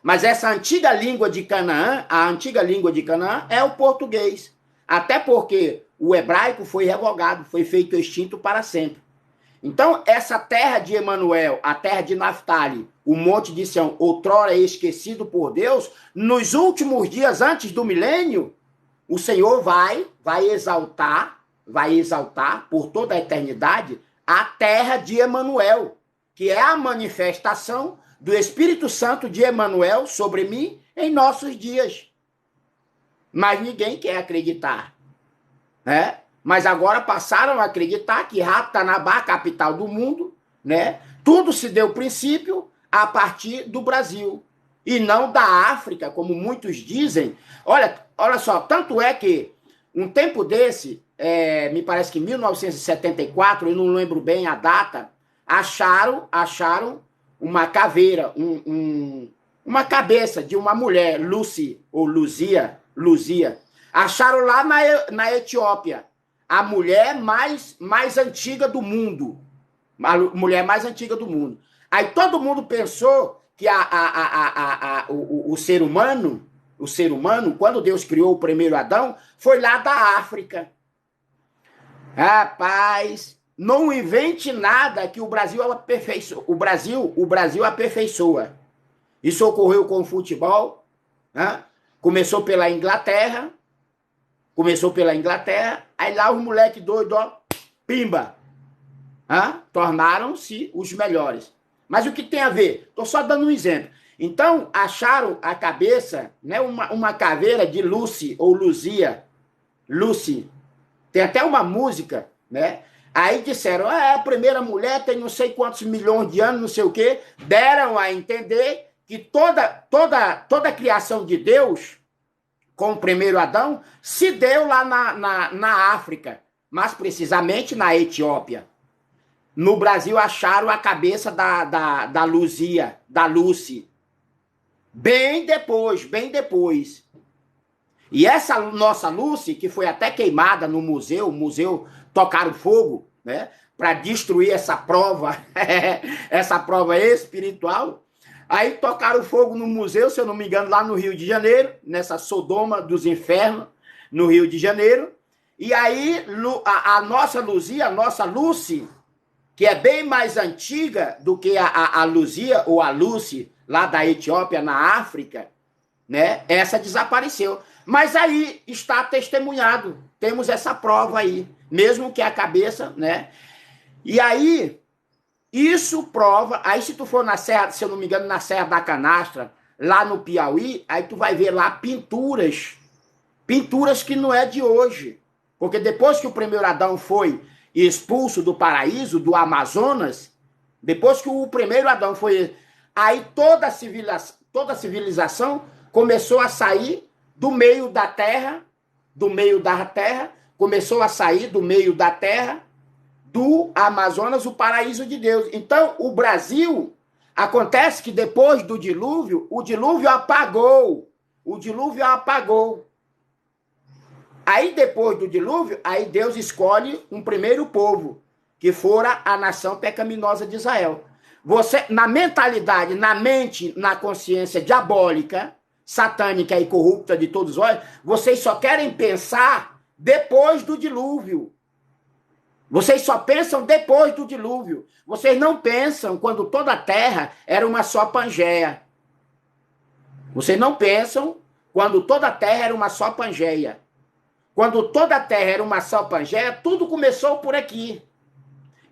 Mas essa antiga língua de Canaã, a antiga língua de Canaã é o português. Até porque o hebraico foi revogado, foi feito extinto para sempre. Então, essa terra de Emanuel, a terra de Naftali, o Monte de Sião, outrora esquecido por Deus, nos últimos dias antes do milênio, o Senhor vai exaltar por toda a eternidade a terra de Emanuel, que é a manifestação do Espírito Santo de Emanuel sobre mim em nossos dias. Mas ninguém quer acreditar, né? Mas agora passaram a acreditar que Ratanabá, capital do mundo, né? Tudo se deu princípio a partir do Brasil e não da África, como muitos dizem. Olha só, tanto é que um tempo desse, me parece que em 1974, eu não lembro bem a data, acharam uma caveira, uma cabeça de uma mulher, Lucy ou Luzia, acharam lá na Etiópia. A mulher mais antiga do mundo. A mulher mais antiga do mundo. Aí todo mundo pensou que o ser humano, quando Deus criou o primeiro Adão, foi lá da África. Rapaz, não invente nada que o Brasil aperfeiçoa. O Brasil aperfeiçoa. Isso ocorreu com o futebol, né? Começou pela Inglaterra, Aí lá os moleques doidos, ó, pimba, tornaram-se os melhores. Mas o que tem a ver? Estou só dando um exemplo. Então, acharam a cabeça, né, uma caveira de Lucy, ou Luzia, Lucy. Tem até uma música, né? Aí disseram, a primeira mulher tem não sei quantos milhões de anos, não sei o quê. Deram a entender que toda a criação de Deus, com o primeiro Adão, se deu lá na África, mais precisamente na Etiópia. No Brasil acharam a cabeça da Luzia, da Lucy. Bem depois. E essa nossa Lucy, que foi até queimada no museu tocaram fogo, né, para destruir essa prova, essa prova espiritual. Aí tocaram fogo no museu, se eu não me engano, lá no Rio de Janeiro, nessa Sodoma dos Infernos, no Rio de Janeiro. E aí a nossa Luzia, a nossa Lucy, que é bem mais antiga do que a Luzia ou a Lucy, lá da Etiópia, na África, né? Essa desapareceu. Mas aí está testemunhado. Temos essa prova aí. Mesmo que a cabeça, né? E aí, isso prova... Aí se tu for na Serra, se eu não me engano, na Serra da Canastra, lá no Piauí, aí tu vai ver lá pinturas. Pinturas que não é de hoje. Porque depois que o primeiro Adão foi expulso do paraíso, do Amazonas, depois que o primeiro Adão foi... Aí toda a civilização começou a sair do meio da terra, começou a sair do meio da terra, do Amazonas, o paraíso de Deus. Então, o Brasil, acontece que depois do dilúvio, o dilúvio apagou. Aí, depois do dilúvio, aí Deus escolhe um primeiro povo, que fora a nação pecaminosa de Israel. Você, na mentalidade, na mente, na consciência diabólica, satânica e corrupta de todos nós, vocês só querem pensar depois do dilúvio. Vocês só pensam depois do dilúvio. Vocês não pensam quando toda a terra era uma só Pangeia. Vocês não pensam quando toda a terra era uma só Pangeia. Quando toda a terra era uma só Pangeia, tudo começou por aqui.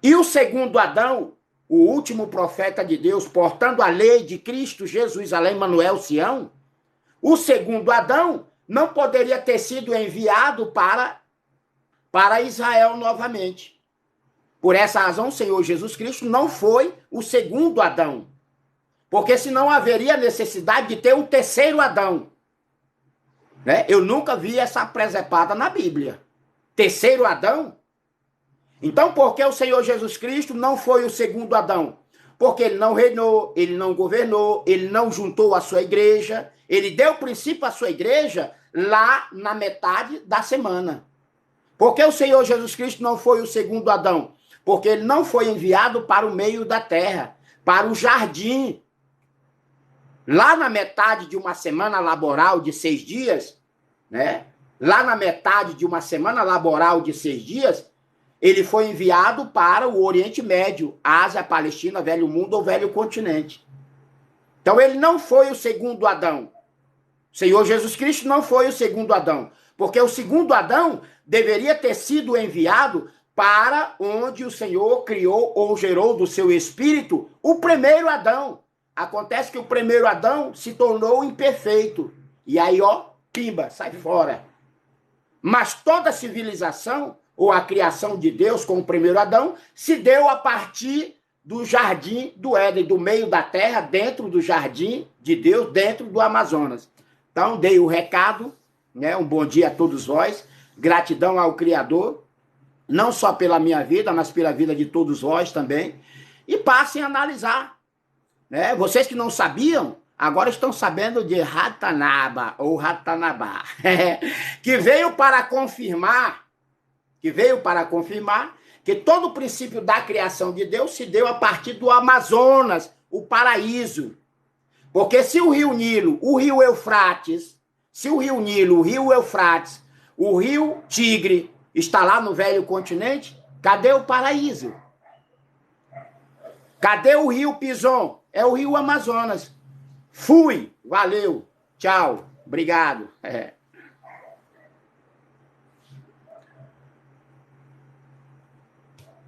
E o segundo Adão, o último profeta de Deus, portando a lei de Cristo Jesus, além Manuel Sião, o segundo Adão não poderia ter sido enviado para Israel novamente. Por essa razão, o Senhor Jesus Cristo não foi o segundo Adão. Porque senão haveria necessidade de ter um terceiro Adão. Né? Eu nunca vi essa presepada na Bíblia. Terceiro Adão? Então, por que o Senhor Jesus Cristo não foi o segundo Adão? Porque ele não reinou, ele não governou, ele não juntou a sua igreja, ele deu princípio à sua igreja lá na metade da semana. Por que o Senhor Jesus Cristo não foi o segundo Adão? Porque ele não foi enviado para o meio da terra, para o jardim. Lá na metade de uma semana laboral de 6 dias, né? Lá na metade de uma semana laboral de 6 dias, ele foi enviado para o Oriente Médio, Ásia, Palestina, Velho Mundo ou Velho Continente. Então ele não foi o segundo Adão. O Senhor Jesus Cristo não foi o segundo Adão, porque o segundo Adão deveria ter sido enviado para onde o Senhor criou ou gerou do seu espírito o primeiro Adão. Acontece que o primeiro Adão se tornou imperfeito. E aí, ó, pimba, sai fora. Mas toda a civilização, ou a criação de Deus com o primeiro Adão, se deu a partir do jardim do Éden, do meio da terra, dentro do jardim de Deus, dentro do Amazonas. Então, dei o recado, né? Um bom dia a todos vós. Gratidão ao Criador, não só pela minha vida, mas pela vida de todos vós também. E passem a analisar. Né? Vocês que não sabiam, agora estão sabendo de Ratanaba, ou Ratanabá, que veio para confirmar que todo o princípio da criação de Deus se deu a partir do Amazonas, o paraíso. Porque se o rio Nilo, o rio Eufrates, o rio Tigre está lá no Velho Continente, cadê o paraíso? Cadê o rio Pison? É o rio Amazonas. Fui, valeu, tchau, obrigado.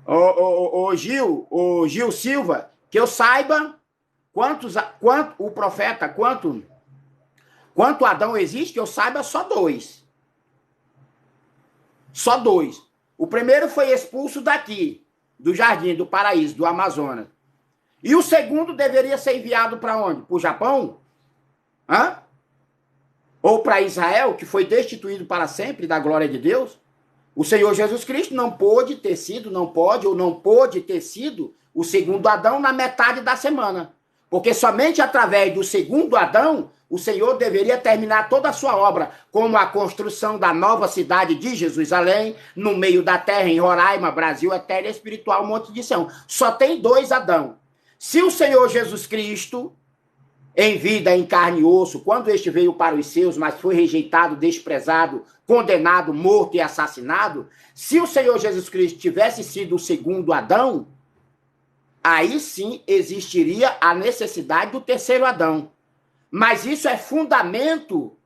Ô Gil Silva, que eu saiba quanto o profeta, quanto Adão existe, que eu saiba só dois. Só dois. O primeiro foi expulso daqui, do jardim, do paraíso, do Amazonas. E o segundo deveria ser enviado para onde? Para o Japão? Hã? Ou para Israel, que foi destituído para sempre da glória de Deus? O Senhor Jesus Cristo não pôde ter sido o segundo Adão na metade da semana. Porque somente através do segundo Adão, o Senhor deveria terminar toda a sua obra, como a construção da nova cidade de Jerusalém, no meio da terra, em Roraima, Brasil, eterno e espiritual, Monte de Sião. Só tem dois Adão. Se o Senhor Jesus Cristo, em vida, em carne e osso, quando este veio para os seus, mas foi rejeitado, desprezado, condenado, morto e assassinado, se o Senhor Jesus Cristo tivesse sido o segundo Adão, aí sim existiria a necessidade do terceiro Adão. Mas isso é fundamento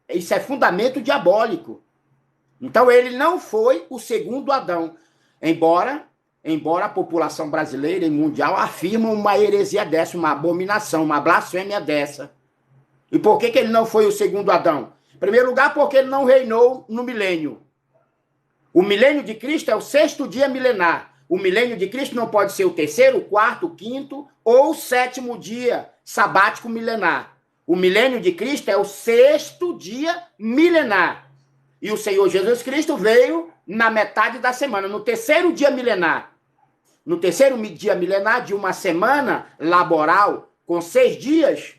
diabólico. Então ele não foi o segundo Adão, embora a população brasileira e mundial afirma uma heresia dessa, uma abominação, uma blasfêmia dessa. E por que ele não foi o segundo Adão? Em primeiro lugar, porque ele não reinou no milênio. O milênio de Cristo é o 6º dia milenar. O milênio de Cristo não pode ser o 3º, o 4º, o 5º ou o 7º dia sabático milenar. O milênio de Cristo é o 6º dia milenar. E o Senhor Jesus Cristo veio na metade da semana, no 3º dia milenar. No 3º dia milenar de uma semana laboral, com 6 dias,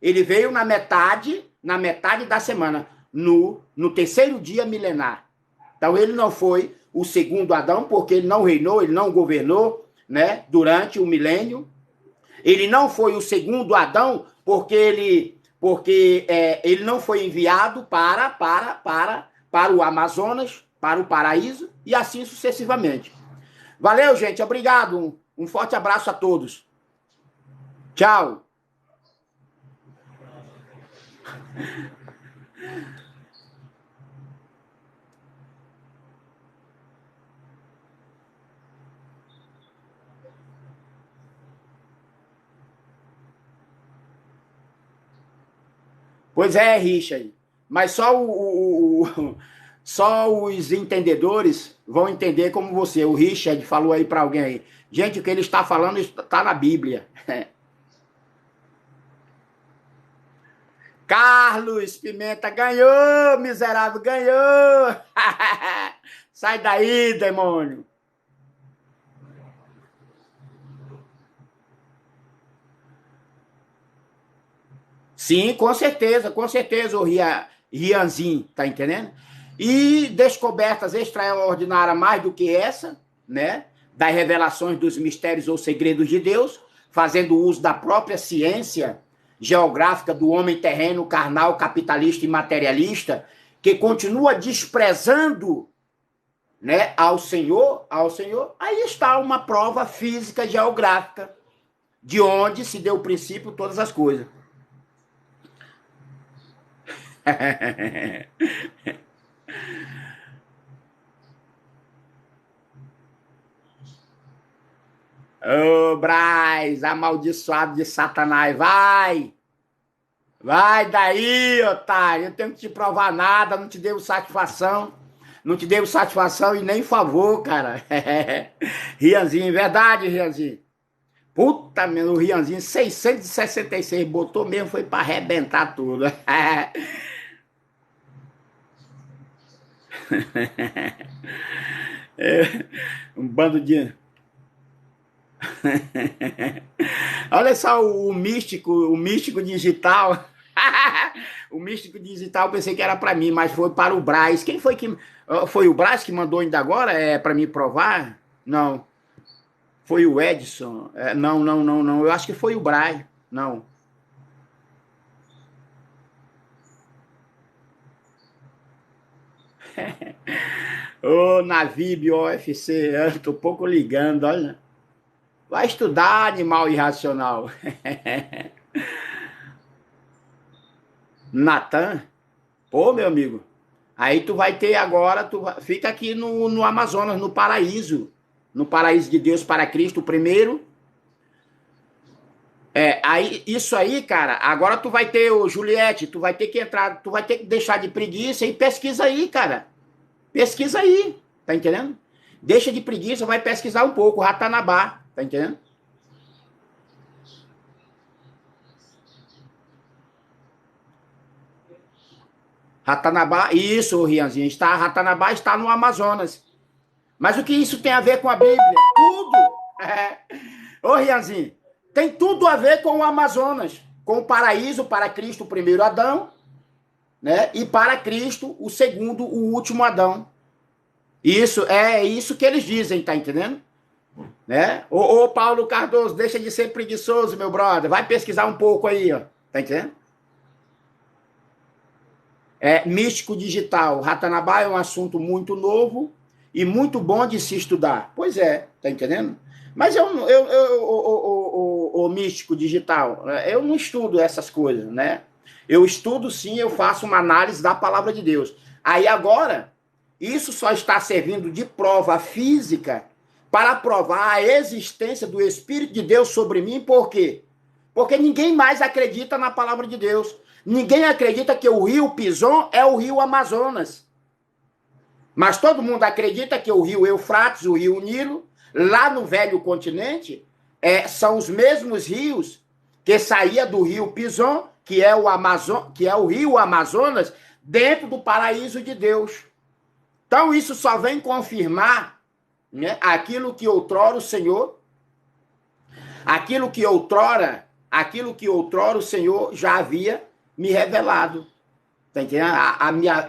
ele veio na metade da semana, no 3º dia milenar. Então ele não foi o segundo Adão, porque ele não reinou, ele não governou, né, durante o milênio. Ele não foi o segundo Adão, porque ele não foi enviado para o Amazonas, para o paraíso, e assim sucessivamente. Valeu, gente. Obrigado. Um forte abraço a todos. Tchau. Pois é, Richard. Mas só os entendedores vão entender como você. O Richard falou aí para alguém aí. Gente, o que ele está falando está na Bíblia. Carlos Pimenta ganhou, miserável, ganhou. Sai daí, demônio. Sim, com certeza, o Rianzinho, tá entendendo? E descobertas extraordinárias mais do que essa, né? Das revelações dos mistérios ou segredos de Deus, fazendo uso da própria ciência geográfica do homem terreno, carnal, capitalista e materialista, que continua desprezando, né, ao Senhor, aí está uma prova física geográfica de onde se deu o princípio todas as coisas. Ô, Braz, amaldiçoado de Satanás, vai! Vai daí, otário, eu não tenho que te provar nada, não te devo satisfação, e nem favor, cara. Rianzinho, verdade, Rianzinho. Puta, meu, o Rianzinho, 666, botou mesmo, foi pra arrebentar tudo. Um bando de... Olha só o místico digital. O místico digital, pensei que era para mim, mas foi para o Braz. Quem foi que... Foi o Braz que mandou ainda agora para me provar? Não. Foi o Edson? Não. Eu acho que foi o Braz. Não. Ô, Navib, OFC, eu tô pouco ligando, olha. Vai estudar, animal irracional. Natan? Pô, meu amigo. Aí tu vai ter agora, fica aqui no Amazonas, no paraíso. no paraíso de Deus para Cristo primeiro. Aí, isso aí, cara, agora tu vai ter, ô Juliette, tu vai ter que entrar, tu vai ter que deixar de preguiça e pesquisa aí, cara. Pesquisa aí, tá entendendo? Deixa de preguiça, vai pesquisar um pouco, Ratanabá, tá entendendo? Ratanabá, isso, Rianzinho, Ratanabá está no Amazonas. Mas o que isso tem a ver com a Bíblia? Tudo! Ô, Rianzinho, tem tudo a ver com o Amazonas, com o paraíso para Cristo, o primeiro Adão, né? E para Cristo, o segundo, o último Adão. Isso é isso que eles dizem, tá entendendo? Né? Ô, Paulo Cardoso, deixa de ser preguiçoso, meu brother. Vai pesquisar um pouco aí, ó. Tá entendendo? Místico digital. Ratanabá é um assunto muito novo e muito bom de se estudar. Pois é, tá entendendo? Mas o místico digital, eu não estudo essas coisas, né? Eu estudo sim, eu faço uma análise da palavra de Deus. Aí agora, isso só está servindo de prova física para provar a existência do Espírito de Deus sobre mim. Por quê? Porque ninguém mais acredita na palavra de Deus. Ninguém acredita que o rio Pison é o rio Amazonas. Mas todo mundo acredita que o rio Eufrates, o rio Nilo, lá no velho continente, são os mesmos rios que saía do rio Pison, que é o rio Amazonas, dentro do paraíso de Deus. Então isso só vem confirmar, né, aquilo que outrora o Senhor o Senhor já havia me revelado. Tá entendendo?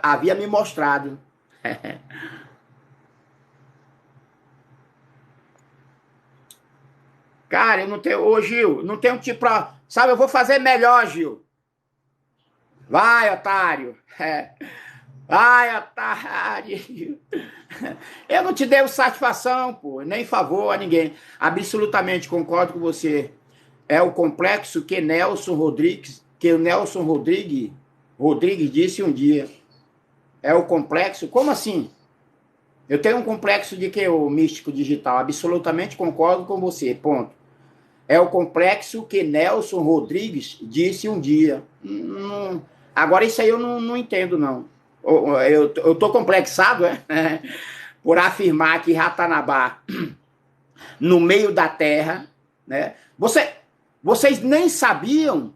Havia me mostrado. Cara, eu não tenho... Ô, Gil, não tenho tipo pra... Sabe, eu vou fazer melhor, Gil. Vai, otário. Vai, otário. Eu não te devo satisfação, pô, nem favor a ninguém. Absolutamente concordo com você. É o complexo que o Nelson Rodrigues disse um dia. É o complexo? Como assim? Eu tenho um complexo de que o místico digital? Absolutamente concordo com você, ponto. É o complexo que Nelson Rodrigues disse um dia. Agora isso aí eu não entendo, não. Eu tô complexado, por afirmar que Ratanabá, no meio da terra, né? Vocês nem sabiam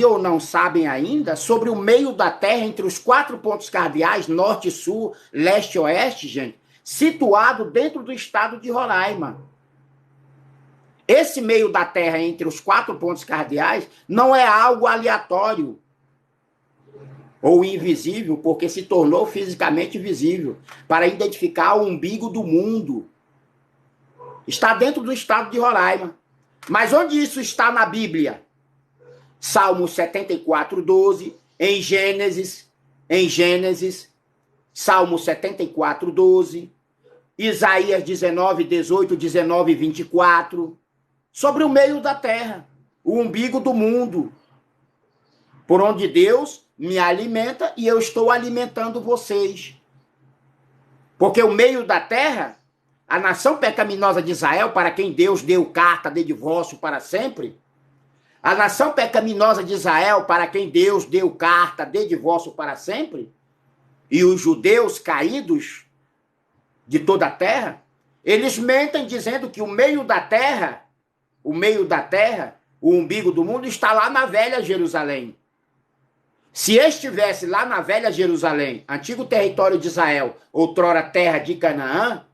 ou não sabem ainda sobre o meio da terra entre os 4 pontos cardeais, norte, sul, leste e oeste, gente, situado dentro do estado de Roraima. Esse meio da terra entre os 4 pontos cardeais não é algo aleatório ou invisível, porque se tornou fisicamente visível para identificar o umbigo do mundo. Está dentro do estado de Roraima. Mas onde isso está na Bíblia? Salmo 74, 12, em Gênesis, Salmo 74, 12, Isaías 19, 18, 19 e 24, sobre o meio da terra, o umbigo do mundo, por onde Deus me alimenta e eu estou alimentando vocês. Porque o meio da terra, a nação pecaminosa de Israel, para quem Deus deu carta de divórcio para sempre, a nação pecaminosa de Israel, para quem Deus deu carta de divórcio para sempre, e os judeus caídos de toda a terra, eles mentem dizendo que o meio da terra, o umbigo do mundo, está lá na velha Jerusalém. Se estivesse lá na velha Jerusalém, antigo território de Israel, outrora terra de Canaã,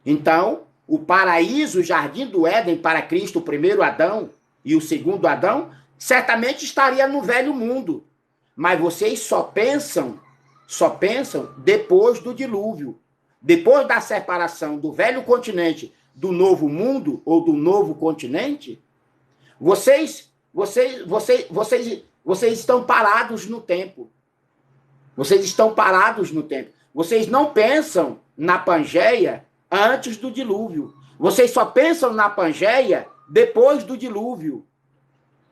então o paraíso, o jardim do Éden para Cristo, o primeiro Adão e o segundo Adão, certamente estaria no velho mundo. Mas vocês só pensam depois do dilúvio, depois da separação do velho continente do novo mundo ou do novo continente. Vocês estão parados no tempo. Vocês estão parados no tempo. Vocês não pensam na Pangeia antes do dilúvio. Vocês só pensam na Pangeia depois do dilúvio.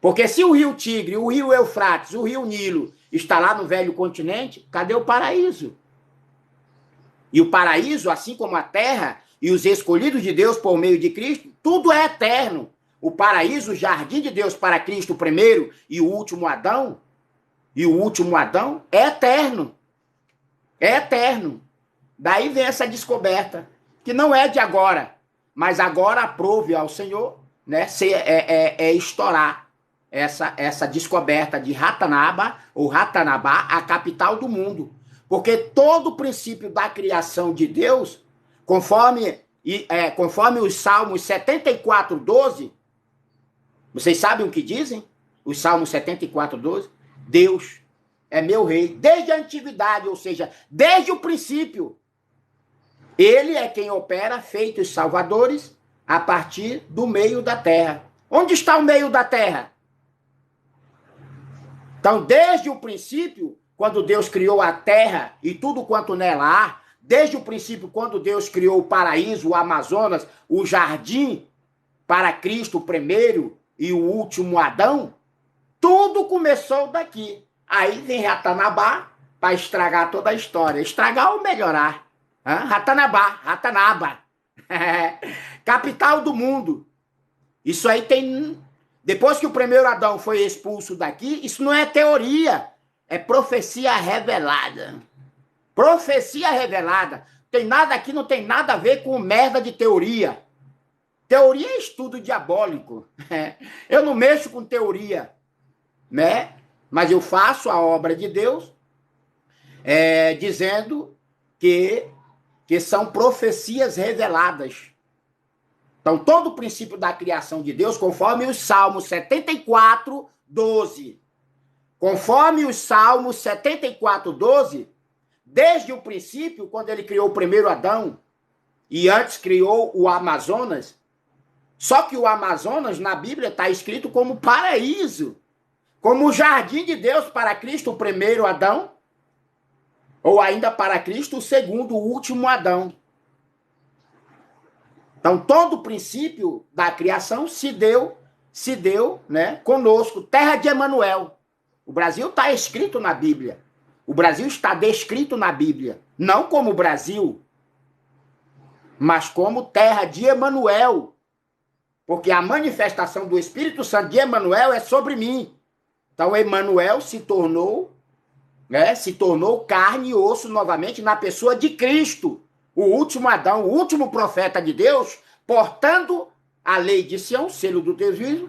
Porque se o rio Tigre, o rio Eufrates, o rio Nilo está lá no velho continente, cadê o paraíso? E o paraíso, assim como a terra, e os escolhidos de Deus por meio de Cristo, tudo é eterno. O paraíso, o jardim de Deus para Cristo, o primeiro e o último Adão, é eterno. É eterno. Daí vem essa descoberta, que não é de agora, mas agora aprove ao Senhor, né, estourar essa descoberta de Ratanaba, ou Ratanabá, a capital do mundo. Porque todo o princípio da criação de Deus, conforme os Salmos 74, 12, vocês sabem o que dizem? Os Salmos 74, 12? Deus é meu rei, desde a antiguidade, ou seja, desde o princípio. Ele é quem opera feitos salvadores a partir do meio da terra. Onde está o meio da terra? Então, desde o princípio, quando Deus criou a terra e tudo quanto nela há, desde o princípio, quando Deus criou o paraíso, o Amazonas, o jardim para Cristo, o primeiro e o último Adão, tudo começou daqui. Aí vem Ratanabá para estragar toda a história. Estragar ou melhorar. Ratanaba. Capital do mundo. Isso aí tem... Depois que o primeiro Adão foi expulso daqui, isso não é teoria, é profecia revelada. Profecia revelada. Tem nada aqui, não tem nada a ver com merda de teoria. Teoria é estudo diabólico. Eu não mexo com teoria, né? Mas eu faço a obra de Deus dizendo que são profecias reveladas. Então, todo o princípio da criação de Deus, conforme os Salmos 74, 12. Conforme os Salmos 74, 12, desde o princípio, quando ele criou o primeiro Adão, e antes criou o Amazonas, só que o Amazonas, na Bíblia, está escrito como paraíso, como o jardim de Deus para Cristo, o primeiro Adão, ou ainda para Cristo, o segundo, o último Adão. Então, todo o princípio da criação se deu, né, conosco, terra de Emanuel. O Brasil está escrito na Bíblia. O Brasil está descrito na Bíblia. Não como Brasil, mas como terra de Emanuel. Porque a manifestação do Espírito Santo de Emanuel é sobre mim. Então, Emanuel se tornou carne e osso novamente na pessoa de Cristo. O último Adão, o último profeta de Deus, portando a lei de Sião, selo do teu juízo,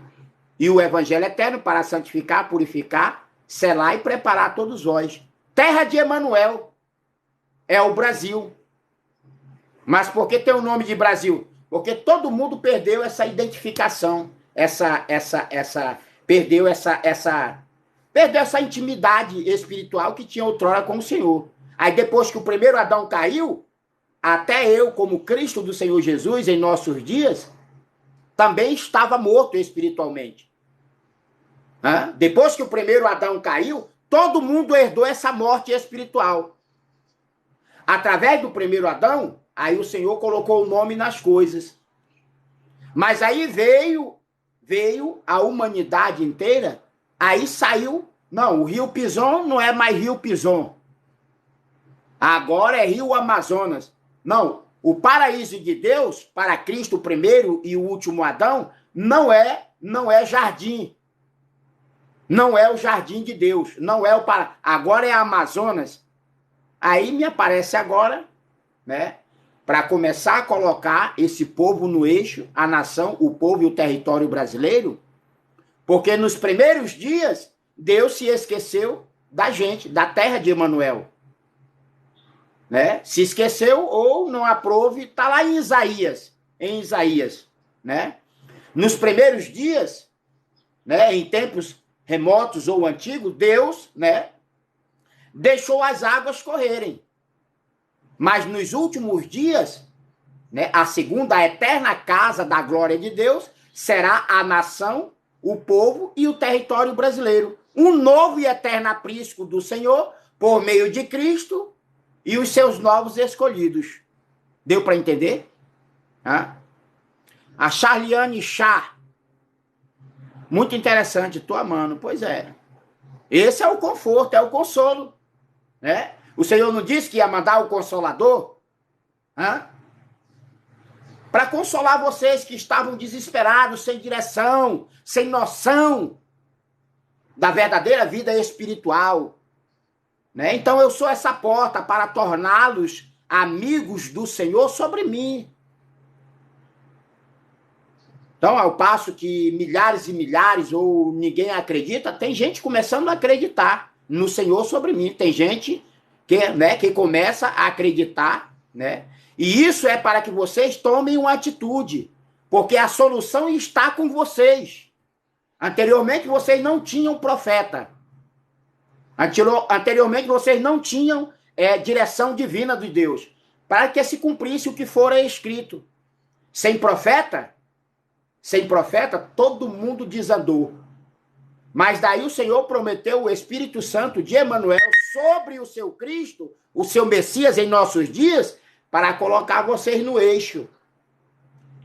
e o evangelho eterno para santificar, purificar, selar e preparar todos vós. Terra de Emanuel é o Brasil. Mas por que tem o nome de Brasil? Porque todo mundo perdeu essa identificação, perdeu essa intimidade espiritual que tinha outrora com o Senhor. Aí depois que o primeiro Adão caiu, até eu, como Cristo do Senhor Jesus, em nossos dias, também estava morto espiritualmente. Depois que o primeiro Adão caiu, todo mundo herdou essa morte espiritual. Através do primeiro Adão, aí o Senhor colocou o nome nas coisas. Mas aí veio a humanidade inteira, aí saiu... Não, o Rio Pison não é mais Rio Pison. Agora é Rio Amazonas. Não, o paraíso de Deus, para Cristo, o primeiro e o último Adão, não é jardim. Não é o jardim de Deus. Não é agora é Amazonas. Aí me aparece agora, né, para começar a colocar esse povo no eixo, a nação, o povo e o território brasileiro, porque nos primeiros dias Deus se esqueceu da gente, da terra de Emanuel. Né? Se esqueceu ou não aprove, está lá em Isaías, né? Nos primeiros dias, né, em tempos remotos ou antigos, Deus, né, deixou as águas correrem. Mas nos últimos dias, né, a segunda, a eterna casa da glória de Deus, será a nação, o povo e o território brasileiro. Um novo e eterno aprisco do Senhor, por meio de Cristo, e os seus novos escolhidos. Deu para entender? A Charliane Chá. Muito interessante, tô amando. Pois é. Esse é o conforto, é o consolo. Né? O Senhor não disse que ia mandar o Consolador? para consolar vocês que estavam desesperados, sem direção, sem noção da verdadeira vida espiritual. Né? Então eu sou essa porta para torná-los amigos do Senhor sobre mim. Então, ao passo que milhares e milhares, ou ninguém acredita, tem gente começando a acreditar no Senhor sobre mim. Tem gente que começa a acreditar, né? E isso é para que vocês tomem uma atitude, porque a solução está com vocês. Anteriormente, vocês não tinham profeta. Anteriormente, vocês não tinham direção divina de Deus, para que se cumprisse o que fora escrito. Sem profeta, todo mundo desandou. Mas daí o Senhor prometeu o Espírito Santo de Emanuel sobre o seu Cristo, o seu Messias em nossos dias, para colocar vocês no eixo.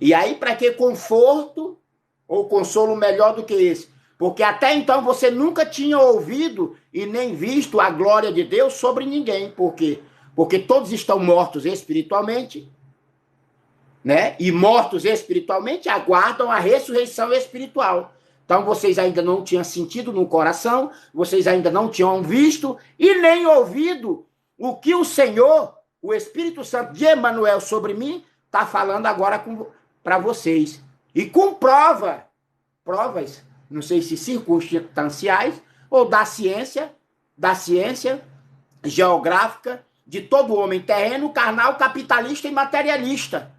E aí, para que conforto ou consolo melhor do que esse? Porque até então você nunca tinha ouvido e nem visto a glória de Deus sobre ninguém. Por quê? Porque todos estão mortos espiritualmente, né? E mortos espiritualmente aguardam a ressurreição espiritual. Então vocês ainda não tinham sentido no coração, vocês ainda não tinham visto e nem ouvido o que o Senhor, o Espírito Santo de Emanuel sobre mim, está falando agora para vocês. E com provas, não sei se circunstanciais, ou da ciência geográfica de todo homem terreno, carnal, capitalista e materialista.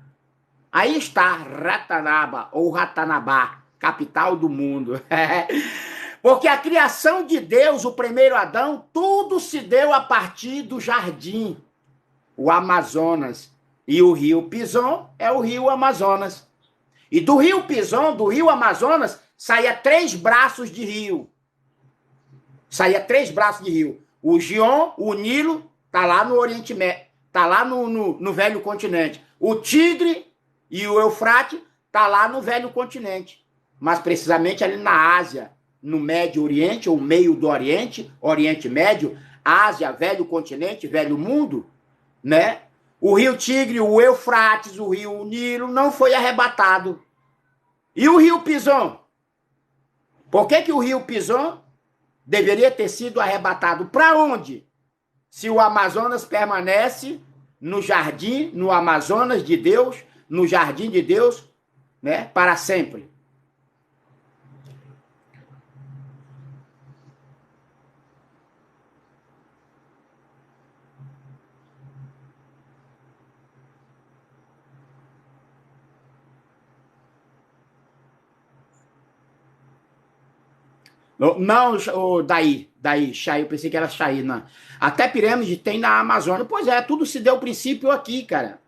Aí está Ratanaba, ou Ratanabá, capital do mundo. Porque a criação de Deus, o primeiro Adão, tudo se deu a partir do jardim, o Amazonas. E o rio Pison é o rio Amazonas. E do rio Pison, do rio Amazonas, saía 3 braços de rio. O Gion, o Nilo, está lá no Oriente Médio, está lá no Velho Continente. O Tigre e o Eufrate está lá no Velho Continente. Mas precisamente ali na Ásia, no Médio Oriente, ou meio do Oriente, Oriente Médio, Ásia, Velho Continente, Velho Mundo, né? O rio Tigre, o Eufrates, o rio Nilo não foi arrebatado. E o rio Pison? Por que o rio Pison deveria ter sido arrebatado? Para onde? Se o Amazonas permanece no jardim, no Amazonas de Deus, no jardim de Deus, né, para sempre. Não, daí, Chay, eu pensei que era Chay, não. Até pirâmide tem na Amazônia. Pois é, tudo se deu princípio aqui, cara.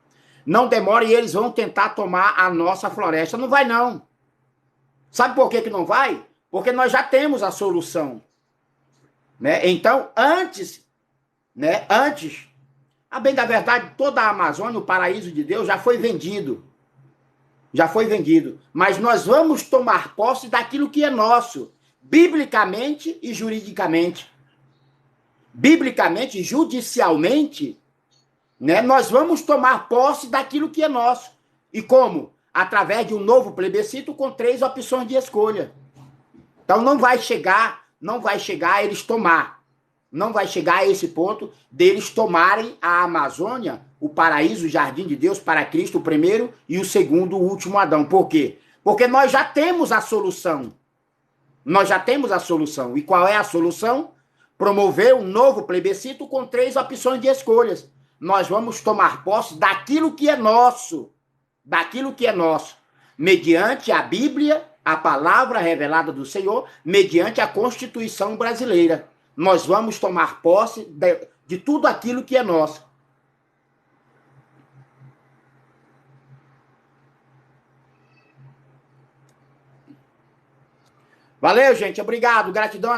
Não demora e eles vão tentar tomar a nossa floresta. Não vai, não. Sabe por que não vai? Porque nós já temos a solução. Né? Então, antes, a bem da verdade, toda a Amazônia, o paraíso de Deus, já foi vendido. Mas nós vamos tomar posse daquilo que é nosso. Biblicamente e juridicamente. Biblicamente e judicialmente, né, nós vamos tomar posse daquilo que é nosso. E como? Através de um novo plebiscito com 3 opções de escolha. Então não vai chegar a eles tomar. Não vai chegar a esse ponto deles tomarem a Amazônia, o paraíso, o jardim de Deus, para Cristo, o primeiro e o segundo, o último Adão. Por quê? Porque nós já temos a solução. E qual é a solução? Promover um novo plebiscito com 3 opções de escolhas. Nós vamos tomar posse daquilo que é nosso. Mediante a Bíblia, a palavra revelada do Senhor, mediante a Constituição brasileira. Nós vamos tomar posse de tudo aquilo que é nosso. Valeu, gente. Obrigado. Gratidão.